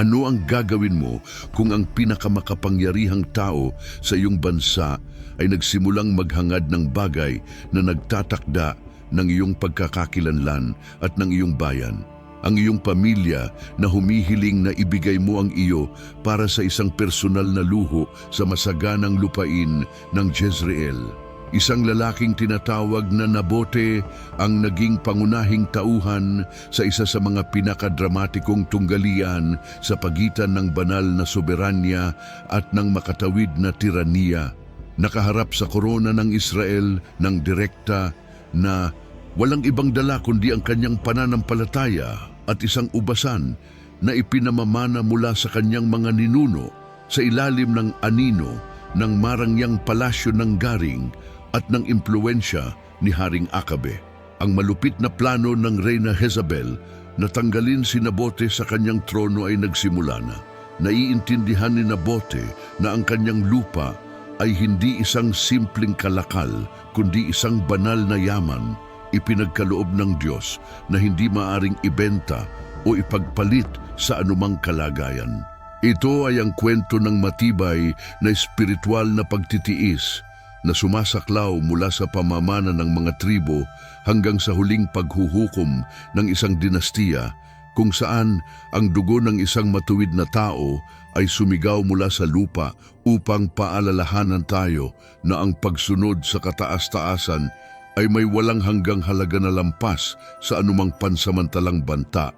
Ano ang gagawin mo kung ang pinakamakapangyarihang tao sa iyong bansa ay nagsimulang maghangad ng bagay na nagtatakda ng iyong pagkakakilanlan at ng iyong bayan? Ang iyong pamilya na humihiling na ibigay mo ang iyo para sa isang personal na luho sa masaganang lupain ng Jezreel. Isang lalaking tinatawag na Nabote ang naging pangunahing tauhan sa isa sa mga pinakadramatikong tunggalian sa pagitan ng banal na soberanya at ng makatawid na tiraniya. Nakaharap sa korona ng Israel ng direkta na walang ibang dala kundi ang kanyang pananampalataya at isang ubasan na ipinamamana mula sa kanyang mga ninuno sa ilalim ng anino ng marangyang palasyo ng garing at ng impluensya ni Haring Akabe. Ang malupit na plano ng Reyna Jezabel na tanggalin si Nabote sa kanyang trono ay nagsimula na. Naiintindihan ni Nabote na ang kanyang lupa ay hindi isang simpleng kalakal, kundi isang banal na yaman, ipinagkaloob ng Diyos na hindi maaring ibenta o ipagpalit sa anumang kalagayan. Ito ay ang kwento ng matibay na espiritual na pagtitiis na sumasaklaw mula sa pamamana ng mga tribo hanggang sa huling paghuhukom ng isang dinastiya kung saan ang dugo ng isang matuwid na tao ay sumigaw mula sa lupa upang paalalahanan tayo na ang pagsunod sa kataas-taasan ay may walang hanggang halaga na lampas sa anumang pansamantalang banta.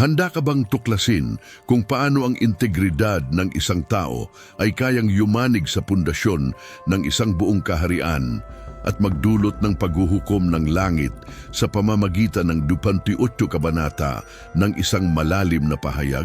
Handa ka bang tuklasin kung paano ang integridad ng isang tao ay kayang yumanig sa pundasyon ng isang buong kaharian at magdulot ng paghuhukom ng langit sa pamamagitan ng 28 kabanata ng isang malalim na pahayag?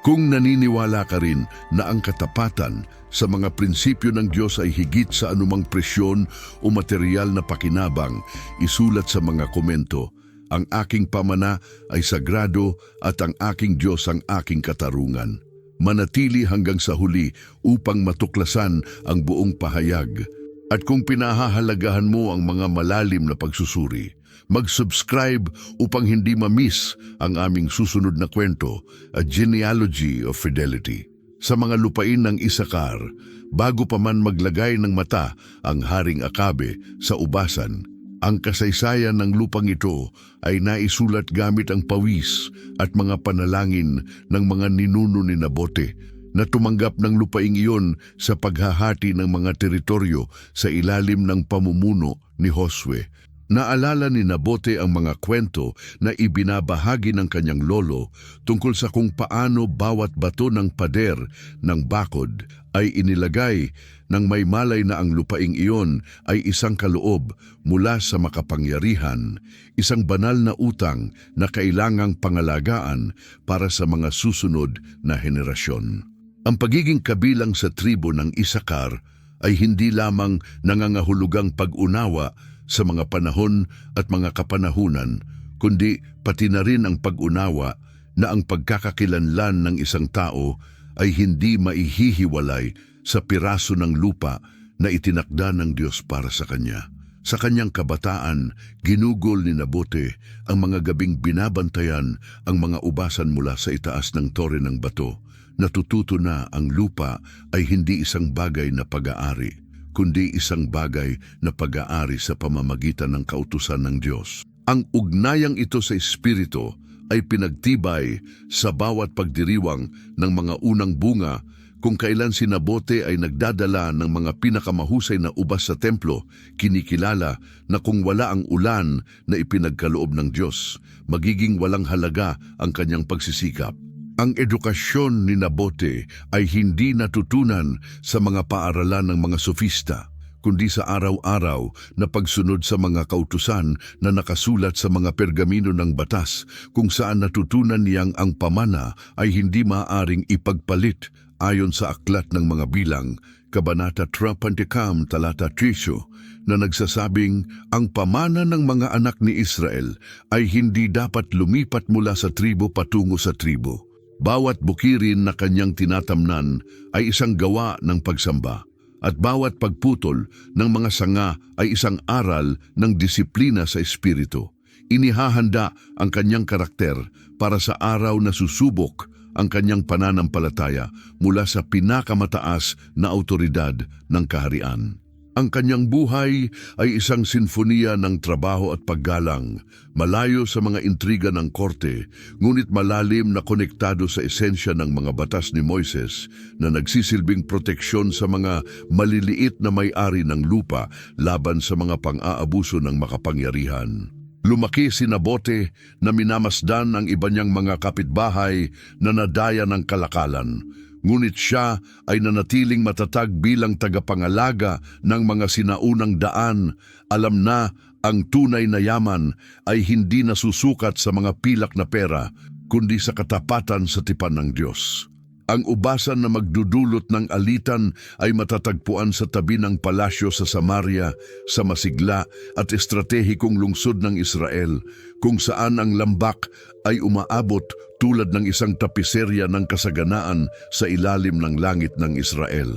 Kung naniniwala ka rin na ang katapatan sa mga prinsipyo ng Diyos ay higit sa anumang presyon o material na pakinabang, isulat sa mga komento. Ang aking pamana ay sagrado at ang aking Diyos ang aking katarungan. Manatili hanggang sa huli upang matuklasan ang buong pahayag. At kung pinahahalagahan mo ang mga malalim na pagsusuri, mag-subscribe upang hindi ma-miss ang aming susunod na kwento, A Genealogy of Fidelity. Sa mga lupain ng Isakar, bago pa man maglagay ng mata ang Haring Akabe sa ubasan, ang kasaysayan ng lupang ito ay naisulat gamit ang pawis at mga panalangin ng mga ninuno ni Nabote na tumanggap ng lupaing iyon sa paghahati ng mga teritoryo sa ilalim ng pamumuno ni Josue. Naalala ni Nabote ang mga kwento na ibinabahagi ng kanyang lolo tungkol sa kung paano bawat bato ng pader ng bakod ay inilagay nang may malay na ang lupaing iyon ay isang kaloob mula sa makapangyarihan, isang banal na utang na kailangang pangalagaan para sa mga susunod na henerasyon. Ang pagiging kabilang sa tribo ng Isakar ay hindi lamang nangangahulugang pag-unawa sa mga panahon at mga kapanahunan, kundi pati na rin ang pag-unawa na ang pagkakakilanlan ng isang tao ay hindi maihihiwalay sa piraso ng lupa na itinakda ng Diyos para sa kanya. Sa kanyang kabataan, ginugol ni Nabote ang mga gabing binabantayan ang mga ubasan mula sa itaas ng tore ng bato. Natututo na ang lupa ay hindi isang bagay na pag-aari, kundi isang bagay na pag-aari sa pamamagitan ng kautusan ng Diyos. Ang ugnayang ito sa espiritu ay pinagtibay sa bawat pagdiriwang ng mga unang bunga kung kailan si Nabote ay nagdadala ng mga pinakamahusay na ubas sa templo. Kinikilala na kung wala ang ulan na ipinagkaloob ng Diyos, magiging walang halaga ang kanyang pagsisikap. Ang edukasyon ni Nabote ay hindi natutunan sa mga paaralan ng mga sofista, kundi sa araw-araw na pagsunod sa mga kautusan na nakasulat sa mga pergamino ng batas, kung saan natutunan niyang ang pamana ay hindi maaaring ipagpalit ayon sa aklat ng mga bilang, Kabanata 30, talata 13, na nagsasabing ang pamana ng mga anak ni Israel ay hindi dapat lumipat mula sa tribo patungo sa tribo. Bawat bukirin na kanyang tinatamnan ay isang gawa ng pagsamba, at bawat pagputol ng mga sanga ay isang aral ng disiplina sa espiritu. Inihahanda ang kanyang karakter para sa araw na susubok ang kanyang pananampalataya mula sa pinakamataas na autoridad ng kaharian. Ang kanyang buhay ay isang sinfoniya ng trabaho at paggalang, malayo sa mga intriga ng korte, ngunit malalim na konektado sa esensya ng mga batas ni Moises na nagsisilbing proteksyon sa mga maliliit na may-ari ng lupa laban sa mga pang-aabuso ng makapangyarihan. Lumaki si Nabote na minamasdan ang iba niyang mga kapitbahay na nadaya ng kalakalan. Ngunit siya ay nanatiling matatag bilang tagapangalaga ng mga sinaunang daan. Alam na ang tunay na yaman ay hindi nasusukat sa mga pilak na pera, kundi sa katapatan sa tipan ng Diyos. Ang ubasan na magdudulot ng alitan ay matatagpuan sa tabi ng palasyo sa Samaria, sa masigla at estratehikong lungsod ng Israel, kung saan ang lambak ay umaabot tulad ng isang tapiserya ng kasaganaan sa ilalim ng langit ng Israel.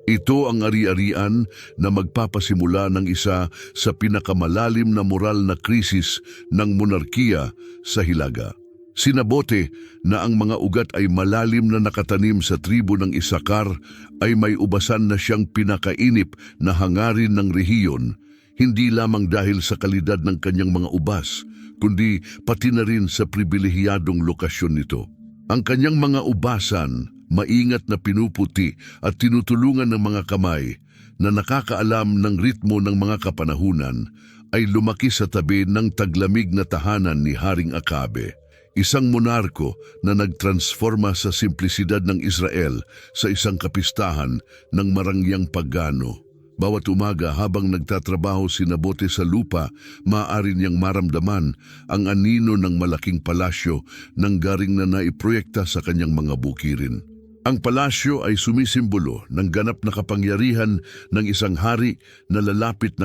Ito ang ari-arian na magpapasimula ng isa sa pinakamalalim na moral na krisis ng monarkiya sa Hilaga. Sinabote na ang mga ugat ay malalim na nakatanim sa tribo ng Isakar ay may ubasan na siyang pinakainip na hangarin ng rehiyon, hindi lamang dahil sa kalidad ng kanyang mga ubas, kundi pati na rin sa pribilehiyadong lokasyon nito. Ang kanyang mga ubasan, maingat na pinuputi at tinutulungan ng mga kamay na nakakaalam ng ritmo ng mga kapanahunan, ay lumaki sa tabi ng taglamig na tahanan ni Haring Akabe. Isang monarko na nagtransforma sa simplisidad ng Israel sa isang kapistahan ng marangyang paggano. Bawat umaga habang nagtatrabaho si Nabote sa lupa, maaari niyang maramdaman ang anino ng malaking palasyo ng garing na naiproyekta sa kanyang mga bukirin. Ang palasyo ay sumisimbolo ng ganap na kapangyarihan ng isang hari na lalapit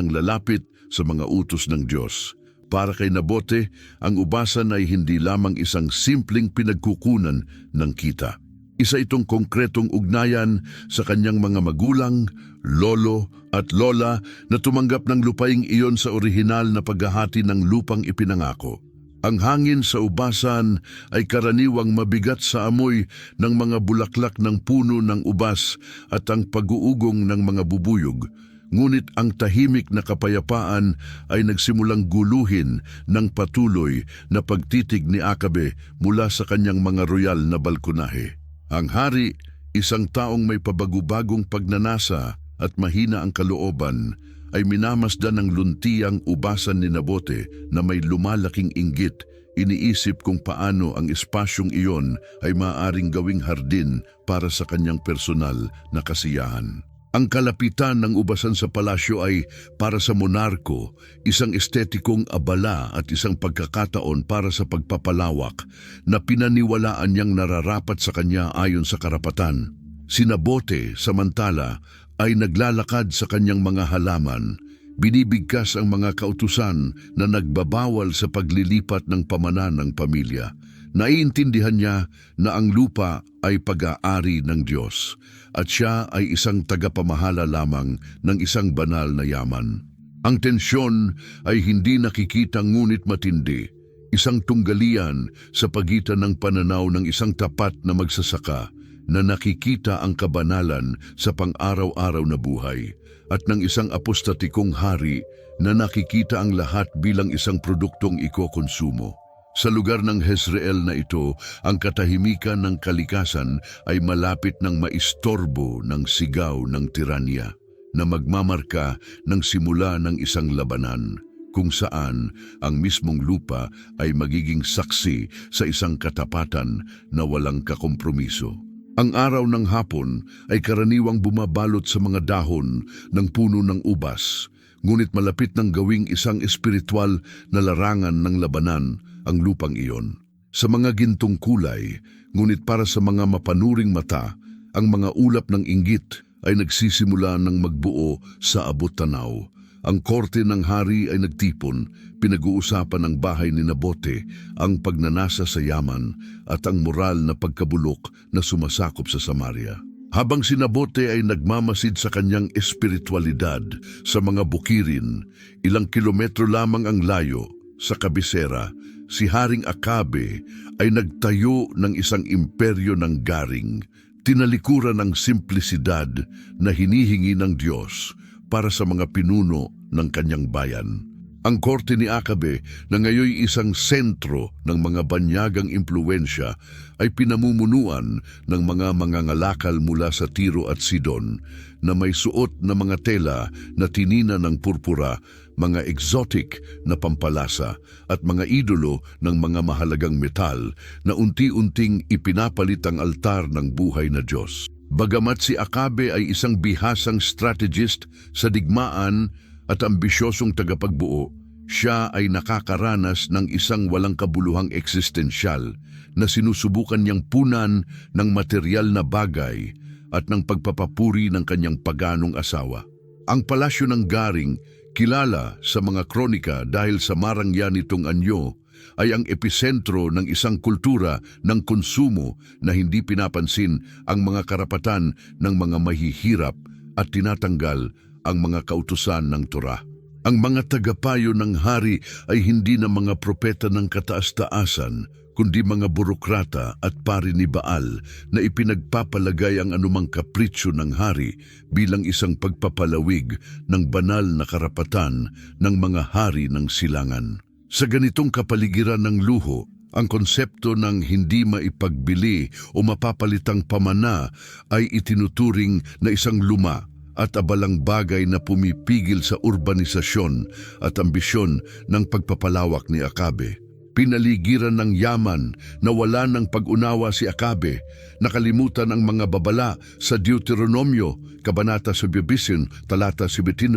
sa mga utos ng Diyos. Para kay Nabote, ang ubasan ay hindi lamang isang simpleng pinagkukunan ng kita. Isa itong konkretong ugnayan sa kanyang mga magulang, lolo at lola na tumanggap ng lupaing iyon sa orihinal na paghahati ng lupang ipinangako. Ang hangin sa ubasan ay karaniwang mabigat sa amoy ng mga bulaklak ng puno ng ubas at ang pag-uugong ng mga bubuyog. Ngunit ang tahimik na kapayapaan ay nagsimulang guluhin ng patuloy na pagtitig ni Akabe mula sa kanyang mga royal na balkonahe. Ang hari, isang taong may pabagubagong pagnanasa at mahina ang kalooban, ay minamasdan ng luntiang ubasan ni Nabote na may lumalaking inggit. Iniisip kung paano ang espasyong iyon ay maaaring gawing hardin para sa kanyang personal na kasiyahan. Ang kalapitan ng ubasan sa palasyo ay, para sa monarko, isang estetikong abala at isang pagkakataon para sa pagpapalawak na pinaniwalaan niyang nararapat sa kanya ayon sa karapatan. Si Nabote, samantala, ay naglalakad sa kanyang mga halaman. Binibigkas ang mga kautusan na nagbabawal sa paglilipat ng pamanan ng pamilya. Naiintindihan niya na ang lupa ay pag-aari ng Diyos at siya ay isang tagapamahala lamang ng isang banal na yaman. Ang tensyon ay hindi nakikita ngunit matindi, isang tunggalian sa pagitan ng pananaw ng isang tapat na magsasaka na nakikita ang kabanalan sa pang-araw-araw na buhay at ng isang apostatikong hari na nakikita ang lahat bilang isang produktong ikokonsumo. Sa lugar ng Jezreel na ito, ang katahimikan ng kalikasan ay malapit ng maistorbo ng sigaw ng tiranya na magmamarka ng simula ng isang labanan kung saan ang mismong lupa ay magiging saksi sa isang katapatan na walang kakompromiso. Ang araw ng hapon ay karaniwang bumabalot sa mga dahon ng puno ng ubas, ngunit malapit ng gawing isang espiritual na larangan ng labanan ang lupang iyon. Sa mga gintong kulay, ngunit para sa mga mapanuring mata, ang mga ulap ng inggit ay nagsisimula ng magbuo sa abot tanaw. Ang korte ng hari ay nagtipon, pinag-uusapan ng bahay ni Nabote ang pagnanasa sa yaman at ang moral na pagkabulok na sumasakop sa Samaria. Habang si Nabote ay nagmamasid sa kanyang espiritualidad sa mga bukirin, ilang kilometro lamang ang layo, sa kabisera, si Haring Akabe ay nagtayo ng isang imperyo ng garing, tinalikuran ng simplisidad na hinihingi ng Diyos para sa mga pinuno ng kanyang bayan. Ang korte ni Akabe na ngayoy isang sentro ng mga banyagang impluensya ay pinamumunuan ng mga mangangalakal mula sa Tiro at Sidon na may suot na mga tela na tinina ng purpura, mga exotic na pampalasa at mga idolo ng mga mahalagang metal na unti-unting ipinapalit ang altar ng buhay na Diyos. Bagamat si Akabe ay isang bihasang strategist sa digmaan at ambisyosong tagapagbuo, siya ay nakakaranas ng isang walang kabuluhang eksistensyal na sinusubukan niyang punan ng material na bagay at ng pagpapapuri ng kanyang paganong asawa. Ang palasyo ng garing, kilala sa mga kronika dahil sa marangya nitong anyo, ay ang episentro ng isang kultura ng konsumo na hindi pinapansin ang mga karapatan ng mga mahihirap at tinatanggal ang mga kautusan ng Torah. Ang mga tagapayo ng hari ay hindi na mga propeta ng kataas-taasan, kundi mga burokrata at pari ni Baal na ipinagpapalagay ang anumang kapritsyo ng hari bilang isang pagpapalawig ng banal na karapatan ng mga hari ng silangan. Sa ganitong kapaligiran ng luho, ang konsepto ng hindi maipagbili o mapapalitang pamana ay itinuturing na isang luma at abalang bagay na pumipigil sa urbanisasyon at ambisyon ng pagpapalawak ni Akabe. Pinaligiran ng yaman na wala ng pag-unawa si Akabe, nakalimutan ang mga babala sa Deuteronomio, Kabanata 19, Talata 17,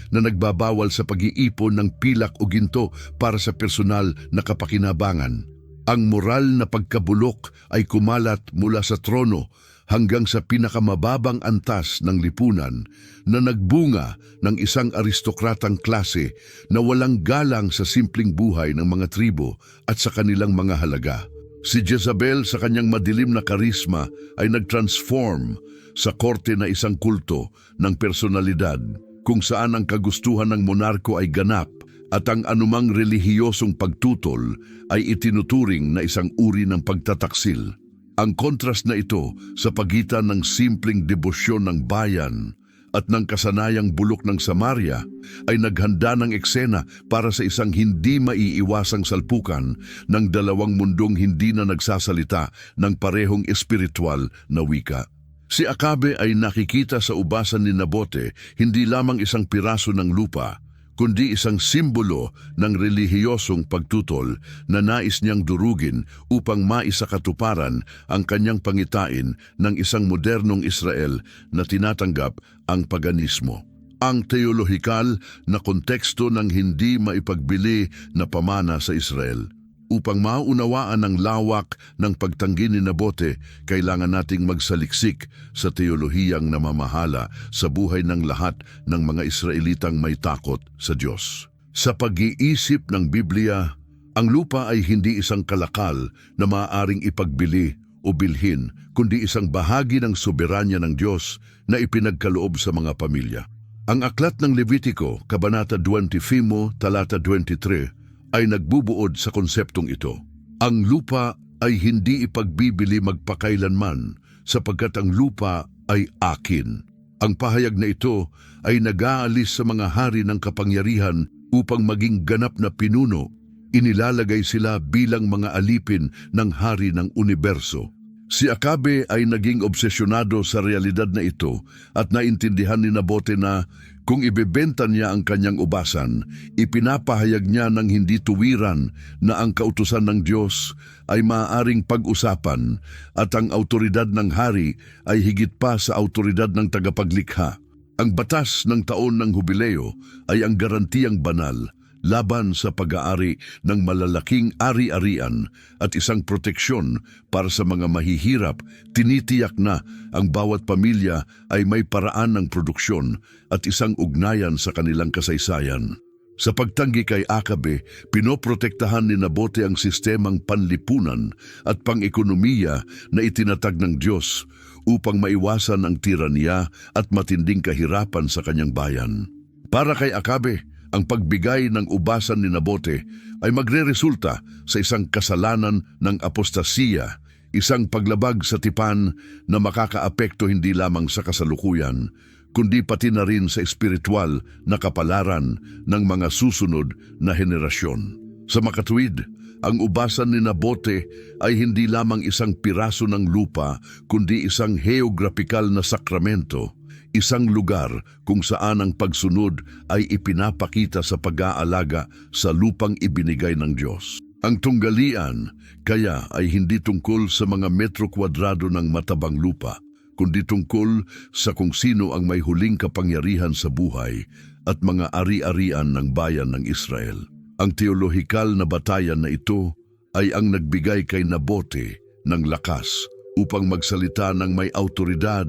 na nagbabawal sa pag-iipon ng pilak o ginto para sa personal na kapakinabangan. Ang moral na pagkabulok ay kumalat mula sa trono hanggang sa pinakamababang antas ng lipunan na nagbunga ng isang aristokratang klase na walang galang sa simpleng buhay ng mga tribo at sa kanilang mga halaga. Si Jezabel sa kanyang madilim na karisma ay nag-transform sa korte na isang kulto ng personalidad kung saan ang kagustuhan ng monarko ay ganap at ang anumang relihiyosong pagtutol ay itinuturing na isang uri ng pagtataksil. Ang kontrast na ito sa pagitan ng simpleng debosyon ng bayan at ng kasanayang bulok ng Samaria ay naghanda ng eksena para sa isang hindi maiiwasang salpukan ng dalawang mundong hindi na nagsasalita ng parehong espiritual na wika. Si Akabe ay nakikita sa ubasan ni Nabote hindi lamang isang piraso ng lupa, kundi isang simbolo ng relihiyosong pagtutol na nais niyang durugin upang maisakatuparan ang kanyang pangitain ng isang modernong Israel na tinatanggap ang paganismo. Ang teolohikal na konteksto ng hindi maipagbili na pamana sa Israel. Upang maunawaan ang lawak ng pagtanggi ni Nabote, kailangan nating magsaliksik sa teolohiyang namamahala sa buhay ng lahat ng mga Israelitang may takot sa Diyos. Sa pag-iisip ng Biblia, ang lupa ay hindi isang kalakal na maaaring ipagbili o bilhin, kundi isang bahagi ng soberanya ng Diyos na ipinagkaloob sa mga pamilya. Ang aklat ng Levitico, Kabanata 20, Talata 23, ay nagbubuod sa konseptong ito. Ang lupa ay hindi ipagbibili magpakailanman sapagkat ang lupa ay akin. Ang pahayag na ito ay nag-aalis sa mga hari ng kapangyarihan upang maging ganap na pinuno. Inilalagay sila bilang mga alipin ng hari ng universo. Si Akabe ay naging obsesyonado sa realidad na ito at naintindihan ni Nabote na kung ibebenta niya ang kanyang ubasan, ipinapahayag niya ng hindi tuwiran na ang kautusan ng Diyos ay maaaring pag-usapan at ang autoridad ng hari ay higit pa sa autoridad ng tagapaglikha. Ang batas ng taon ng hubileo ay ang garantiyang banal laban sa pag-aari ng malalaking ari-arian at isang proteksyon para sa mga mahihirap. Tinitiyak na ang bawat pamilya ay may paraan ng produksyon at isang ugnayan sa kanilang kasaysayan. Sa pagtanggi kay Akabe, pinoprotektahan ni Nabote ang sistemang panlipunan at pang-ekonomiya na itinatag ng Diyos upang maiwasan ang tiraniya at matinding kahirapan sa kanyang bayan. Para kay Akabe, Ang pagbigay ng ubasan ni Nabote ay magreresulta sa isang kasalanan ng apostasiya, isang paglabag sa tipan na makakaapekto hindi lamang sa kasalukuyan, kundi pati na rin sa espiritual na kapalaran ng mga susunod na henerasyon. Sa makatuwid, ang ubasan ni Nabote ay hindi lamang isang piraso ng lupa, kundi isang geographical na sakramento, isang lugar kung saan ang pagsunod ay ipinapakita sa pag-aalaga sa lupang ibinigay ng Diyos. Ang tunggalian kaya ay hindi tungkol sa mga metro kwadrado ng matabang lupa, kundi tungkol sa kung sino ang may huling kapangyarihan sa buhay at mga ari-arian ng bayan ng Israel. Ang teolohikal na batayan na ito ay ang nagbigay kay Nabote ng lakas upang magsalita ng may autoridad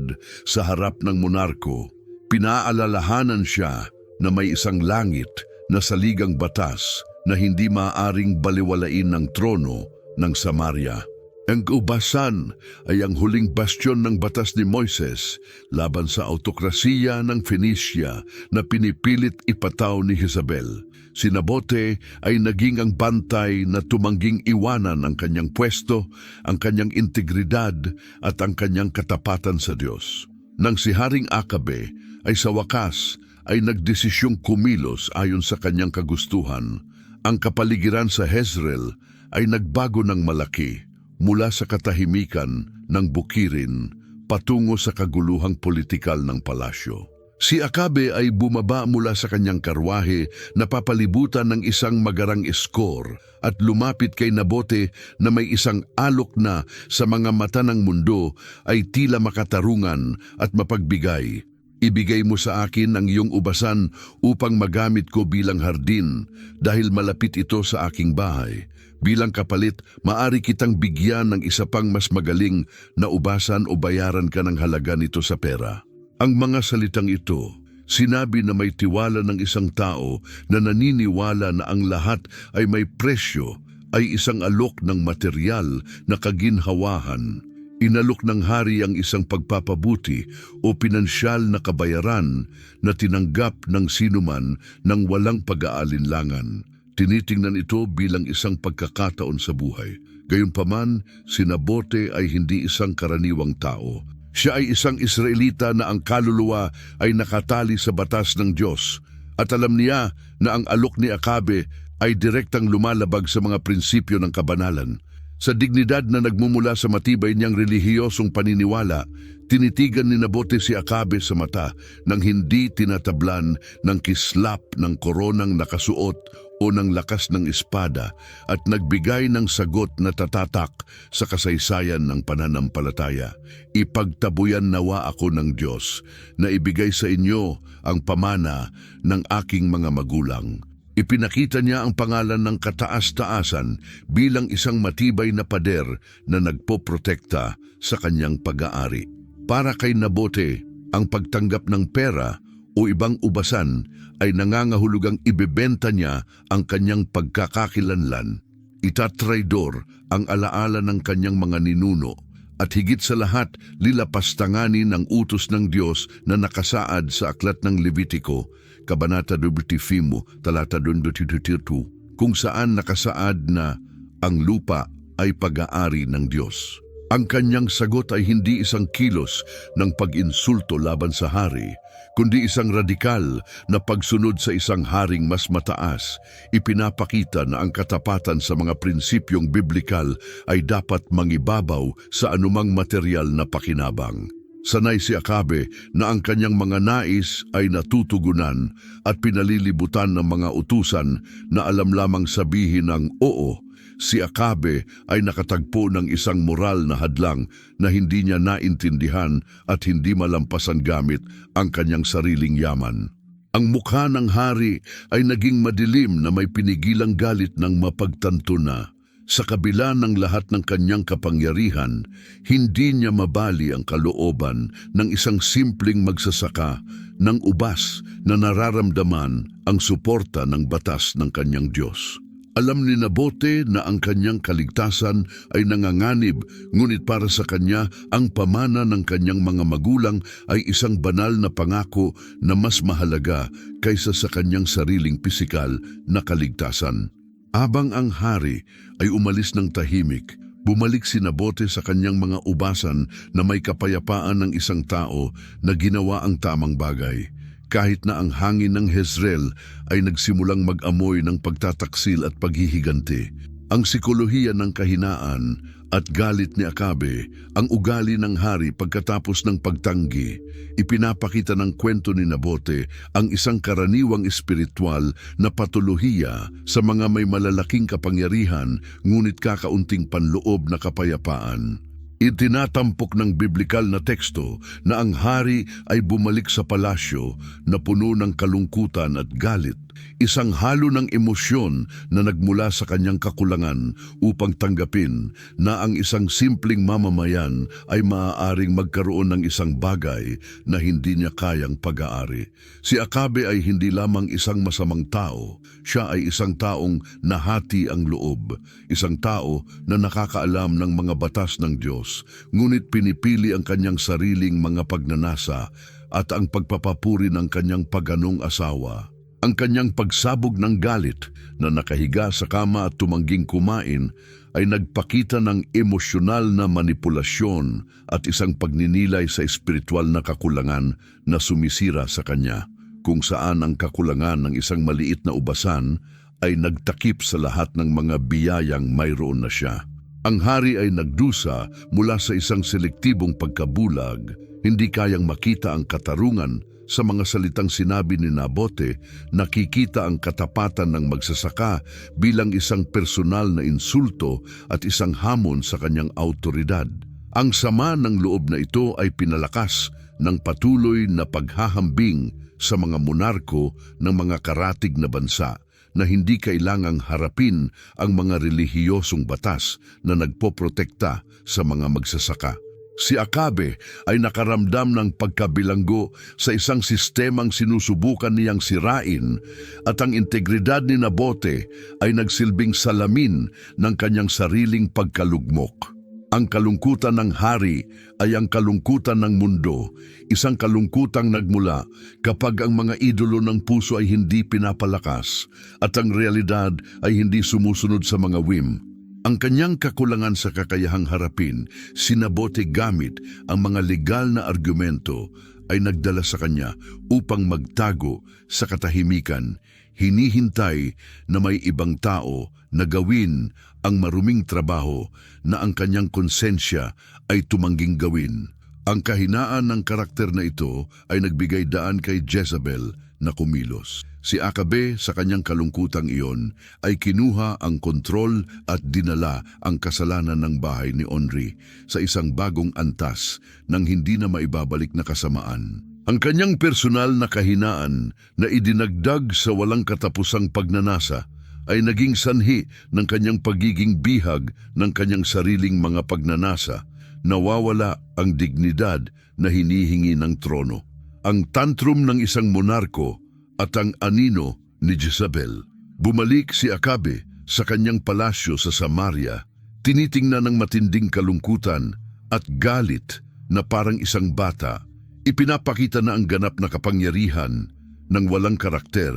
sa harap ng monarko. Pinaalalahanan siya na may isang langit na saligang batas na hindi maaaring baliwalain ng trono ng Samaria. Ang ubasan ay ang huling bastion ng batas ni Moises laban sa autokrasiya ng Phoenicia na pinipilit ipataw ni Jezabel. Si Nabote ay naging ang bantay na tumangging iwanan ang kanyang pwesto, ang kanyang integridad at ang kanyang katapatan sa Diyos. Nang si Haring Akabe ay sa wakas ay nagdesisyong kumilos ayon sa kanyang kagustuhan, ang kapaligiran sa Jezreel ay nagbago ng malaki mula sa katahimikan ng bukirin patungo sa kaguluhang politikal ng palasyo. Si Akabe ay bumaba mula sa kanyang karwahe na papalibutan ng isang magarang eskor at lumapit kay Nabote na may isang alok na sa mga mata ng mundo ay tila makatarungan at mapagbigay. Ibigay mo sa akin ang iyong ubasan upang magamit ko bilang hardin dahil malapit ito sa aking bahay. Bilang kapalit, maari kitang bigyan ng isa pang mas magaling na ubasan o bayaran ka ng halaga nito sa pera. Ang mga salitang ito, sinabi na may tiwala ng isang tao na naniniwala na ang lahat ay may presyo, ay isang alok ng material na kaginhawahan. Inalok ng hari ang isang pagpapabuti o pinansyal na kabayaran na tinanggap ng sinuman ng walang pag-aalinlangan. Tinitingnan ito bilang isang pagkakataon sa buhay. Gayunpaman, si Nabote ay hindi isang karaniwang tao. Siya ay isang Israelita na ang kaluluwa ay nakatali sa batas ng Diyos at alam niya na ang alok ni Akabe ay direktang lumalabag sa mga prinsipyo ng kabanalan. Sa dignidad na nagmumula sa matibay niyang relihiyosong paniniwala, tinitigan ni Nabote si Akabe sa mata nang hindi tinatablan ng kislap ng koronang nakasuot o ng lakas ng espada at nagbigay ng sagot na tatatak sa kasaysayan ng pananampalataya. Ipagtabuyan nawa ako ng Diyos na ibigay sa inyo ang pamana ng aking mga magulang. Ipinakita niya ang pangalan ng kataas-taasan bilang isang matibay na pader na nagpoprotekta sa kanyang pag-aari. Para kay Nabote, ang pagtanggap ng pera o ibang ubasan ay nangangahulugang ibebenta niya ang kanyang pagkakakilanlan. Itatraidor ang alaala ng kanyang mga ninuno at higit sa lahat lilapastanganin ang utos ng Diyos na nakasaad sa aklat ng Levitiko, Kabanata 25, talata 22, kung saan nakasaad na ang lupa ay pag-aari ng Diyos. Ang kanyang sagot ay hindi isang kilos ng pag-insulto laban sa hari, kundi isang radikal na pagsunod sa isang haring mas mataas. Ipinapakita na ang katapatan sa mga prinsipyong biblikal ay dapat mangibabaw sa anumang material na pakinabang. Sanay si Akabe na ang kanyang mga nais ay natutugunan at pinalilibutan ng mga utusan na alam lamang sabihin ng oo. Si Akabe ay nakatagpo ng isang moral na hadlang na hindi niya naintindihan at hindi malampasan gamit ang kanyang sariling yaman. Ang mukha ng hari ay naging madilim na may pinigilang galit ng mapagtanto na sa kabila ng lahat ng kanyang kapangyarihan, hindi niya mabali ang kalooban ng isang simpleng magsasaka ng ubas na nararamdaman ang suporta ng batas ng kanyang Diyos. Alam ni Nabote na ang kanyang kaligtasan ay nanganganib, ngunit para sa kanya ang pamana ng kanyang mga magulang ay isang banal na pangako na mas mahalaga kaysa sa kanyang sariling pisikal na kaligtasan. Habang ang hari ay umalis ng tahimik, bumalik si Nabote sa kanyang mga ubasan na may kapayapaan ng isang tao na ginawa ang tamang bagay. Kahit na ang hangin ng Jezreel ay nagsimulang mag-amoy ng pagtataksil at paghihiganti. Ang sikolohiya ng kahinaan at galit ni Akabe, ang ugali ng hari pagkatapos ng pagtanggi, ipinapakita ng kwento ni Nabote ang isang karaniwang espiritual na patolohiya sa mga may malalaking kapangyarihan ngunit kakaunting panloob na kapayapaan. Itinatampok ng biblikal na teksto na ang hari ay bumalik sa palasyo na puno ng kalungkutan at galit, isang halo ng emosyon na nagmula sa kanyang kakulangan upang tanggapin na ang isang simpleng mamamayan ay maaaring magkaroon ng isang bagay na hindi niya kayang pag-aari. Si Akabe ay hindi lamang isang masamang tao, siya ay isang taong nahati ang loob, isang tao na nakakaalam ng mga batas ng Diyos, ngunit pinipili ang kanyang sariling mga pagnanasa at ang pagpapapuri ng kanyang paganong asawa. Ang kanyang pagsabog ng galit na nakahiga sa kama at tumangging kumain ay nagpakita ng emosyonal na manipulasyon at isang pagninilay sa espiritual na kakulangan na sumisira sa kanya, kung saan ang kakulangan ng isang maliit na ubasan ay nagtakip sa lahat ng mga biyayang mayroon na siya. Ang hari ay nagdusa mula sa isang selektibong pagkabulag, hindi kayang makita ang katarungan. Sa mga salitang sinabi ni Nabote, nakikita ang katapatan ng magsasaka bilang isang personal na insulto at isang hamon sa kanyang autoridad. Ang sama ng loob na ito ay pinalakas ng patuloy na paghahambing sa mga monarko ng mga karatig na bansa na hindi kailangang harapin ang mga relihiyosong batas na nagpoprotekta sa mga magsasaka. Si Akabe ay nakaramdam ng pagkabilanggo sa isang sistemang sinusubukan niyang sirain at ang integridad ni Nabote ay nagsilbing salamin ng kanyang sariling pagkalugmok. Ang kalungkutan ng hari ay ang kalungkutan ng mundo, isang kalungkutang nagmula kapag ang mga idolo ng puso ay hindi pinapalakas at ang realidad ay hindi sumusunod sa mga whim. Ang kanyang kakulangan sa kakayahang harapin, si Nabote gamit ang mga legal na argumento ay nagdala sa kanya upang magtago sa katahimikan, hinihintay na may ibang tao na gawin ang maruming trabaho na ang kanyang konsensya ay tumangging gawin. Ang kahinaan ng karakter na ito ay nagbigay daan kay Jezebel na kumilos. Si Akabe sa kanyang kalungkutang iyon ay kinuha ang kontrol at dinala ang kasalanan ng bahay ni Onri sa isang bagong antas nang hindi na maibabalik na kasamaan. Ang kanyang personal na kahinaan na idinagdag sa walang katapusang pagnanasa ay naging sanhi ng kanyang pagiging bihag ng kanyang sariling mga pagnanasa. Nawawala ang dignidad na hinihingi ng trono. Ang tantrum ng isang monarko at ang anino ni Jezebel. Bumalik si Akabe sa kanyang palasyo sa Samaria, tinitingnan ng matinding kalungkutan at galit na parang isang bata. Ipinapakita na ang ganap na kapangyarihan ng walang karakter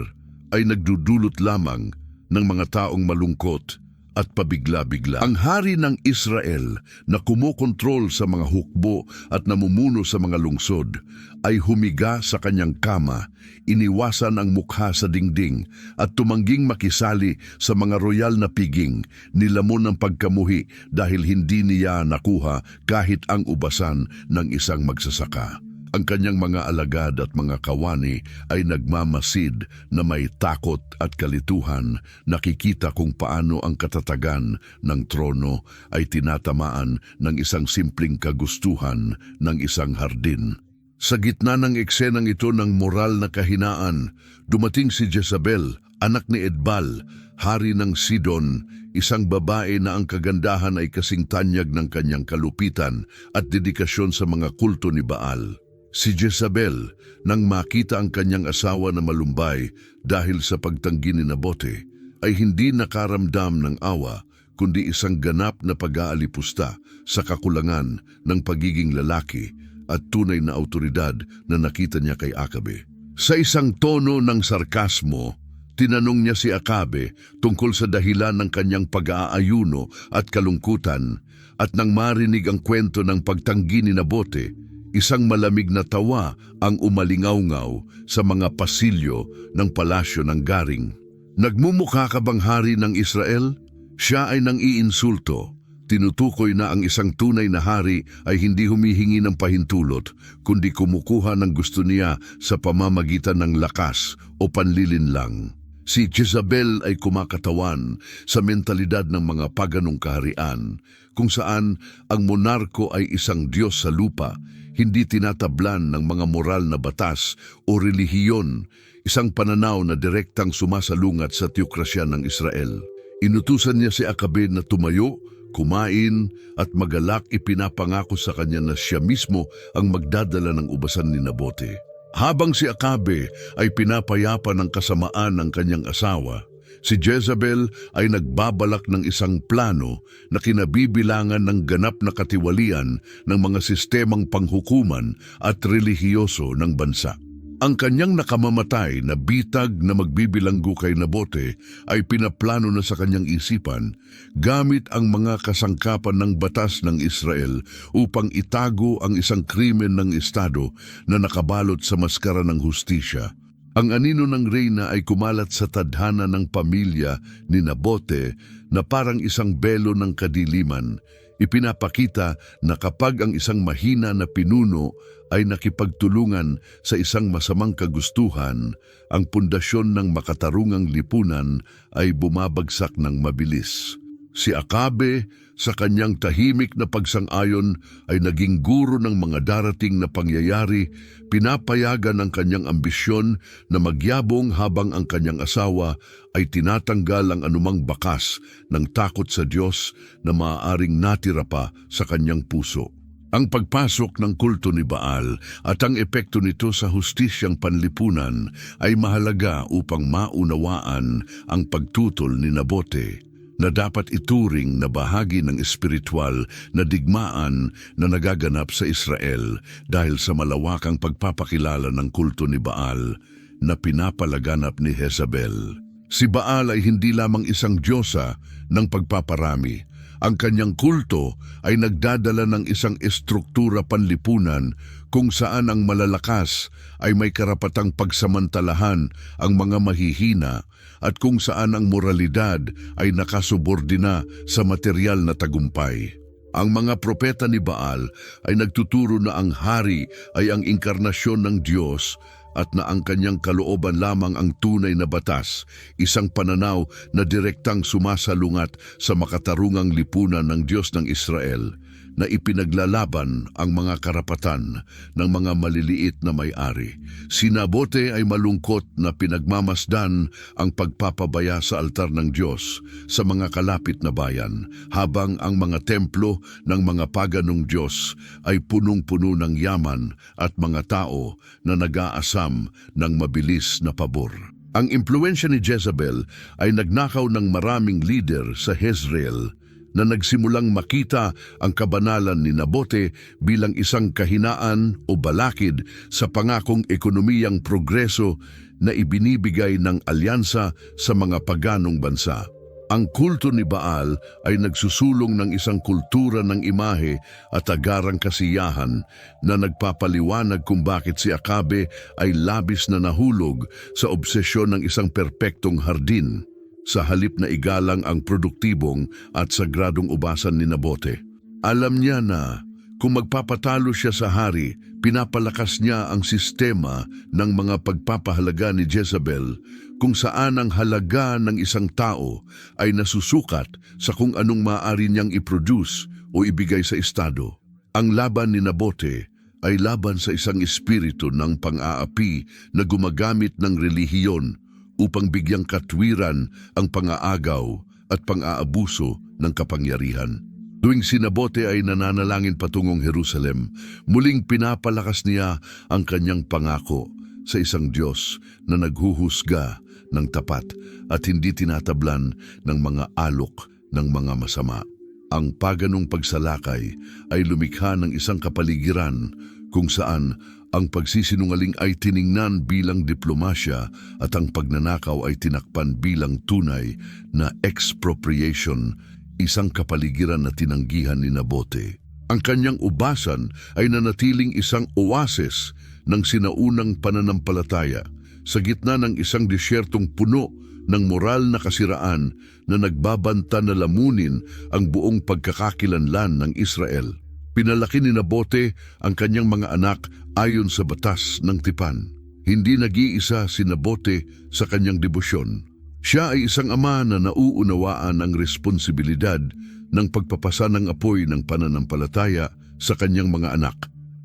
ay nagdudulot lamang ng mga taong malungkot at pabigla-bigla. Ang hari ng Israel na kumokontrol sa mga hukbo at namumuno sa mga lungsod ay humiga sa kanyang kama, iniwasan ang mukha sa dingding at tumangging makisali sa mga royal na piging, nilamon ng pagkamuhi dahil hindi niya nakuha kahit ang ubasan ng isang magsasaka. Ang kanyang mga alagad at mga kawani ay nagmamasid na may takot at kalituhan, nakikita kung paano ang katatagan ng trono ay tinatamaan ng isang simpleng kagustuhan ng isang hardin. Sa gitna ng eksenang ito ng moral na kahinaan, dumating si Jezebel, anak ni Edbal, hari ng Sidon, isang babae na ang kagandahan ay kasing tanyag ng kanyang kalupitan at dedikasyon sa mga kulto ni Baal. Si Jezebel, nang makita ang kanyang asawa na malumbay dahil sa pagtanggi ni Nabote, ay hindi nakaramdam ng awa, kundi isang ganap na pag-aalipusta sa kakulangan ng pagiging lalaki at tunay na autoridad na nakita niya kay Akabe. Sa isang tono ng sarkasmo, tinanong niya si Akabe tungkol sa dahilan ng kanyang pag-aayuno at kalungkutan, at nang marinig ang kwento ng pagtanggi ni Nabote, isang malamig na tawa ang umalingaw-ngaw sa mga pasilyo ng palasyo ng garing. Nagmumukha ka bang hari ng Israel? Siya ay nang-iinsulto. Tinutukoy na ang isang tunay na hari ay hindi humihingi ng pahintulot, kundi kumukuha ng gusto niya sa pamamagitan ng lakas o panlilinlang. Si Jezabel ay kumakatawan sa mentalidad ng mga paganong kaharian, kung saan ang monarko ay isang Diyos sa lupa, hindi tinatablan ng mga moral na batas o relihiyon, isang pananaw na direktang sumasalungat sa teokrasya ng Israel. Inutusan niya si Akabe na tumayo, kumain at magalak. Ipinapangako sa kanya na siya mismo ang magdadala ng ubasan ni Nabote. Habang si Akabe ay pinapayapa ng kasamaan ng kanyang asawa, si Jezabel ay nagbabalak ng isang plano na kinabibilangan ng ganap na katiwalian ng mga sistemang panghukuman at relihiyoso ng bansa. Ang kanyang nakamamatay na bitag na magbibilanggo kay Nabote ay pinaplano na sa kanyang isipan gamit ang mga kasangkapan ng batas ng Israel upang itago ang isang krimen ng Estado na nakabalot sa maskara ng hustisya. Ang anino ng reyna ay kumalat sa tadhana ng pamilya ni Nabote na parang isang belo ng kadiliman. Ipinapakita na kapag ang isang mahina na pinuno ay nakipagtulungan sa isang masamang kagustuhan, ang pundasyon ng makatarungang lipunan ay bumabagsak ng mabilis. Si Akabe, sa kanyang tahimik na pagsang-ayon, ay naging guro ng mga darating na pangyayari, pinapayagan ang kanyang ambisyon na magyabong habang ang kanyang asawa ay tinatanggal ang anumang bakas ng takot sa Diyos na maaaring natira pa sa kanyang puso. Ang pagpasok ng kulto ni Baal at ang epekto nito sa hustisyang panlipunan ay mahalaga upang maunawaan ang pagtutol ni Nabote, na dapat ituring na bahagi ng espiritual na digmaan na nagaganap sa Israel dahil sa malawakang pagpapakilala ng kulto ni Baal na pinapalaganap ni Jezabel. Si Baal ay hindi lamang isang diyosa ng pagpaparami. Ang kanyang kulto ay nagdadala ng isang estruktura panlipunan kung saan ang malalakas ay may karapatang pagsamantalahan ang mga mahihina at kung saan ang moralidad ay nakasubordina sa material na tagumpay. Ang mga propeta ni Baal ay nagtuturo na ang hari ay ang inkarnasyon ng Diyos at na ang kanyang kalooban lamang ang tunay na batas, isang pananaw na direktang sumasalungat sa makatarungang lipunan ng Diyos ng Israel na ipinaglalaban ang mga karapatan ng mga maliliit na may-ari. Si Nabote ay malungkot na pinagmamasdan ang pagpapabaya sa altar ng Diyos sa mga kalapit na bayan, habang ang mga templo ng mga paganong Diyos ay punong-puno ng yaman at mga tao na nag-aasam ng mabilis na pabor. Ang impluensya ni Jezabel ay nagnakaw ng maraming lider sa Jezreel na nagsimulang makita ang kabanalan ni Nabote bilang isang kahinaan o balakid sa pangakong ekonomiyang progreso na ibinibigay ng alyansa sa mga paganong bansa. Ang kulto ni Baal ay nagsusulong ng isang kultura ng imahe at agarang kasiyahan na nagpapaliwanag kung bakit si Akabe ay labis na nahulog sa obsesyon ng isang perpektong hardin, sa halip na igalang ang produktibong at sagradong ubasan ni Nabote. Alam niya na kung magpapatalo siya sa hari, pinapalakas niya ang sistema ng mga pagpapahalaga ni Jezabel, kung saan ang halaga ng isang tao ay nasusukat sa kung anong maaari niyang i-produce o ibigay sa estado. Ang laban ni Nabote ay laban sa isang espiritu ng pang-aapi na gumagamit ng relihiyon upang bigyang katwiran ang pang-aagaw at pang-aabuso ng kapangyarihan. Tuwing si Nabote ay nananalangin patungong Jerusalem, muling pinapalakas niya ang kanyang pangako sa isang Diyos na naghuhusga ng tapat at hindi tinatablan ng mga alok ng mga masama. Ang paganong pagsalakay ay lumikha ng isang kapaligiran kung saan ang pagsisinungaling ay tiningnan bilang diplomasya at ang pagnanakaw ay tinakpan bilang tunay na expropriation, isang kapaligiran na tinanggihan ni Nabote. Ang kanyang ubasan ay nanatiling isang oasis ng sinaunang pananampalataya sa gitna ng isang disyertong puno ng moral na kasiraan na nagbabanta na lamunin ang buong pagkakakilanlan ng Israel. Pinalaki ni Nabote ang kanyang mga anak ayon sa batas ng tipan. Hindi nag-iisa si Nabote sa kanyang debosyon. Siya ay isang ama na nauunawaan ang responsibilidad ng pagpapasa ng apoy ng pananampalataya sa kanyang mga anak.